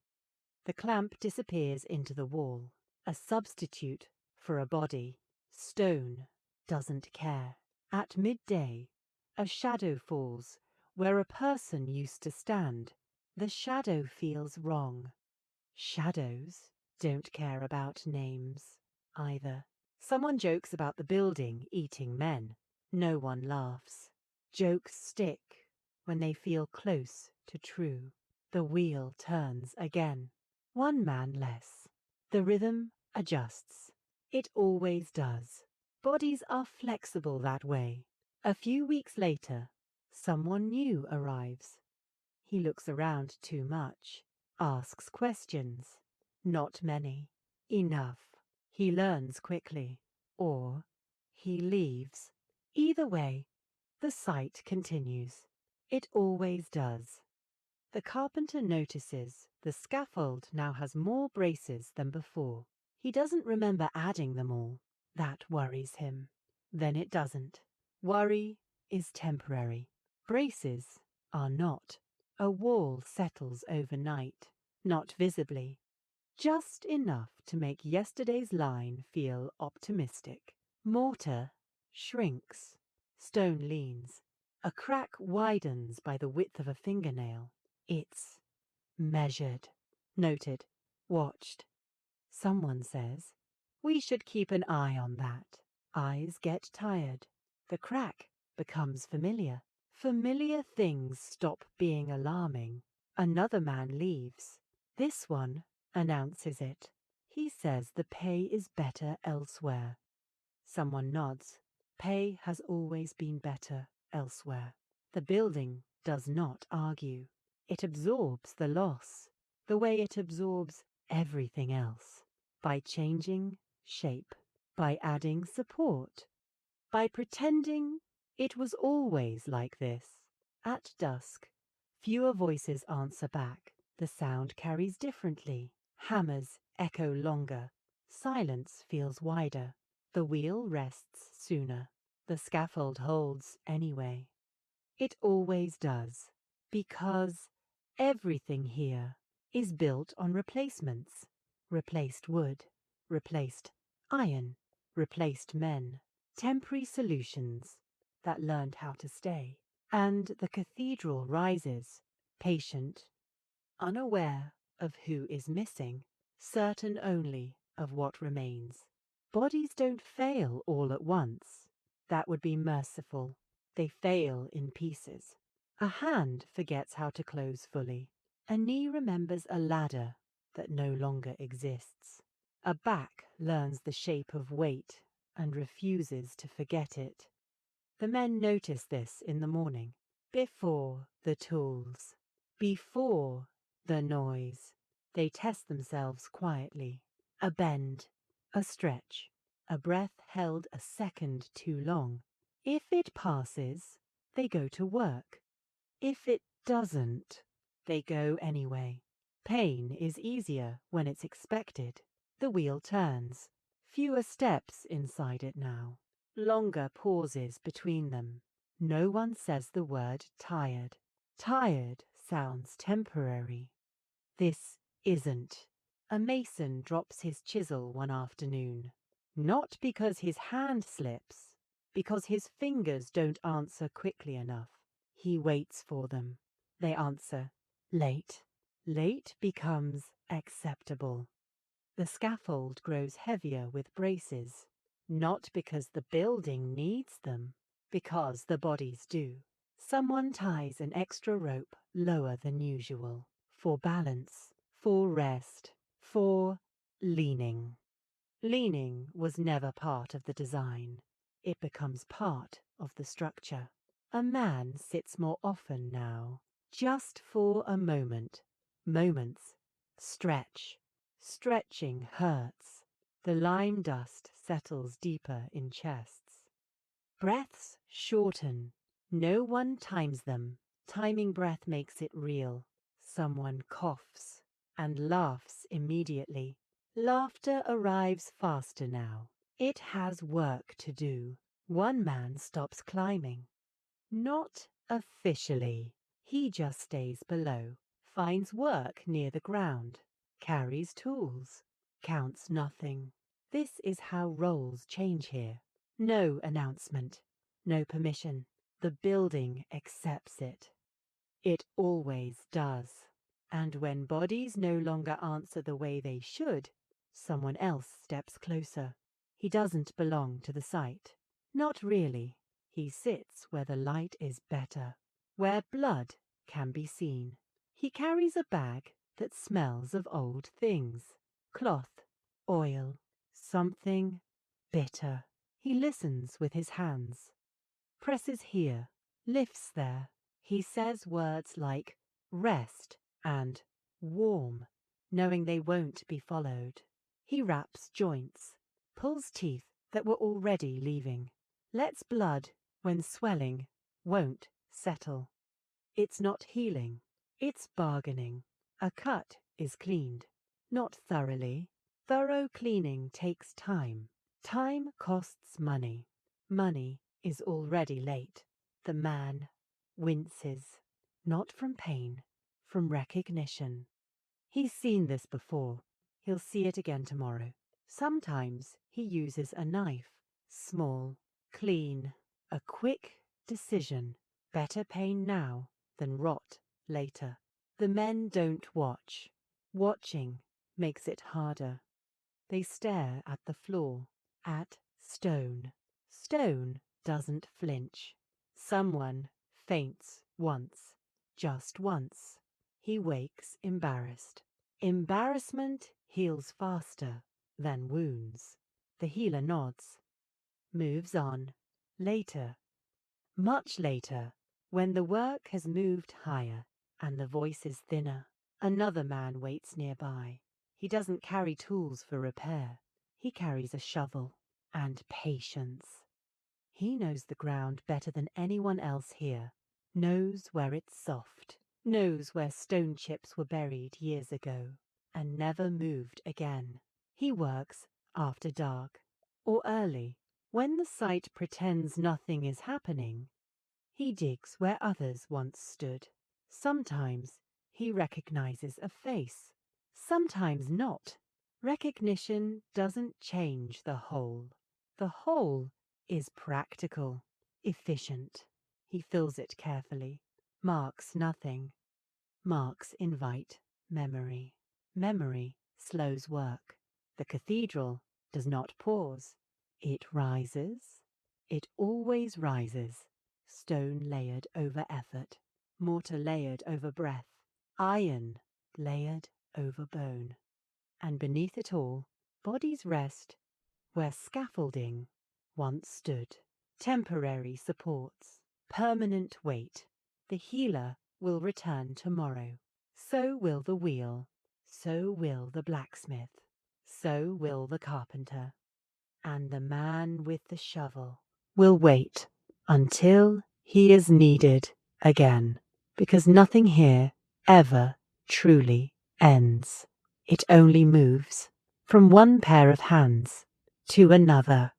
The clamp disappears into the wall, a substitute for a body. Stone doesn't care. At midday, a shadow falls where a person used to stand. The shadow feels wrong. Shadows don't care about names either. Someone jokes about the building eating men. No one laughs. Jokes stick when they feel close to true. The wheel turns again. One man less. The rhythm adjusts. It always does. Bodies are flexible that way. A few weeks later, someone new arrives. He looks around too much, asks questions. Not many. Enough. He learns quickly. Or he leaves. Either way, the sight continues. It always does. The carpenter notices the scaffold now has more braces than before. He doesn't remember adding them all. That worries him. Then it doesn't. Worry is temporary. Braces are not. A wall settles overnight, not visibly, just enough to make yesterday's line feel optimistic. Mortar shrinks. Stone leans. A crack widens by the width of a fingernail. It's measured, noted, watched. Someone says, we should keep an eye on that. Eyes get tired. The crack becomes familiar. Familiar things stop being alarming. Another man leaves. This one announces it. He says the pay is better elsewhere. Someone nods. Pay has always been better elsewhere. The building does not argue. It absorbs the loss, the way it absorbs everything else, by changing shape, by adding support, by pretending it was always like this. At dusk, fewer voices answer back. The sound carries differently. Hammers echo longer. Silence feels wider. The wheel rests sooner. The scaffold holds anyway. It always does, because everything here is built on replacements. Replaced wood, replaced iron, replaced men, temporary solutions that learned how to stay. And the cathedral rises, patient, unaware of who is missing, certain only of what remains. Bodies don't fail all at once. That would be merciful. They fail in pieces. A hand forgets how to close fully. A knee remembers a ladder that no longer exists. A back learns the shape of weight and refuses to forget it. The men notice this in the morning, before the tools, before the noise. They test themselves quietly. A bend, a stretch, a breath held a second too long. If it passes, they go to work. If it doesn't, they go anyway. Pain is easier when it's expected. The wheel turns. Fewer steps inside it now. Longer pauses between them. No one says the word tired. Tired sounds temporary. This isn't. A mason drops his chisel one afternoon. Not because his hand slips, because his fingers don't answer quickly enough. He waits for them. They answer late. Late becomes acceptable. The scaffold grows heavier with braces, not because the building needs them, because the bodies do. Someone ties an extra rope lower than usual, for balance, for rest, for leaning. Leaning was never part of the design. It becomes part of the structure. A man sits more often now, just for a moment. Moments stretch. Stretching hurts. The lime dust settles deeper in chests. Breaths shorten. No one times them. Timing breath makes it real. Someone coughs and laughs immediately. Laughter arrives faster now. It has work to do. One man stops climbing. Not officially. He just stays below, finds work near the ground, carries tools, counts nothing. This is how roles change here. No announcement, no permission. The building accepts it. It always does. And when bodies no longer answer the way they should, someone else steps closer. He doesn't belong to the site. Not really. He sits where the light is better, where blood can be seen. He carries a bag that smells of old things. Cloth, oil, something bitter. He listens with his hands. Presses here, lifts there. He says words like rest and warm, knowing they won't be followed. He wraps joints, pulls teeth that were already leaving, lets blood, when swelling, won't settle. It's not healing, it's bargaining. A cut is cleaned, not thoroughly. Thorough cleaning takes time. Time costs money. Money is already late. The man winces, not from pain, from recognition. He's seen this before. He'll see it again tomorrow. Sometimes he uses a knife. Small, clean, a quick decision. Better pain now than rot later. The men don't watch. Watching makes it harder. They stare at the floor, at stone. Stone doesn't flinch. Someone faints once, just once. He wakes embarrassed. Embarrassment heals faster than wounds. The healer nods, moves on. Later, much later, when the work has moved higher and the voice is thinner, another man waits nearby. He doesn't carry tools for repair. He carries a shovel and patience. He knows the ground better than anyone else here, knows where it's soft, knows where stone chips were buried years ago and never moved again. He works after dark or early, when the site pretends nothing is happening. He digs where others once stood. Sometimes He recognizes a face, sometimes not. Recognition doesn't change the whole. The whole is practical, efficient. He fills it carefully, marks nothing. Marks invite memory. Memory slows work. The cathedral does not pause. It rises. It always rises. Stone layered over effort. Mortar layered over breath. Iron layered over bone. And beneath it all, bodies rest where scaffolding once stood. Temporary supports. Permanent weight. The healer will return tomorrow. So will the wheel. So will the blacksmith. So will the carpenter. And the man with the shovel will wait until he is needed again. Because nothing here ever truly ends. It only moves from one pair of hands to another.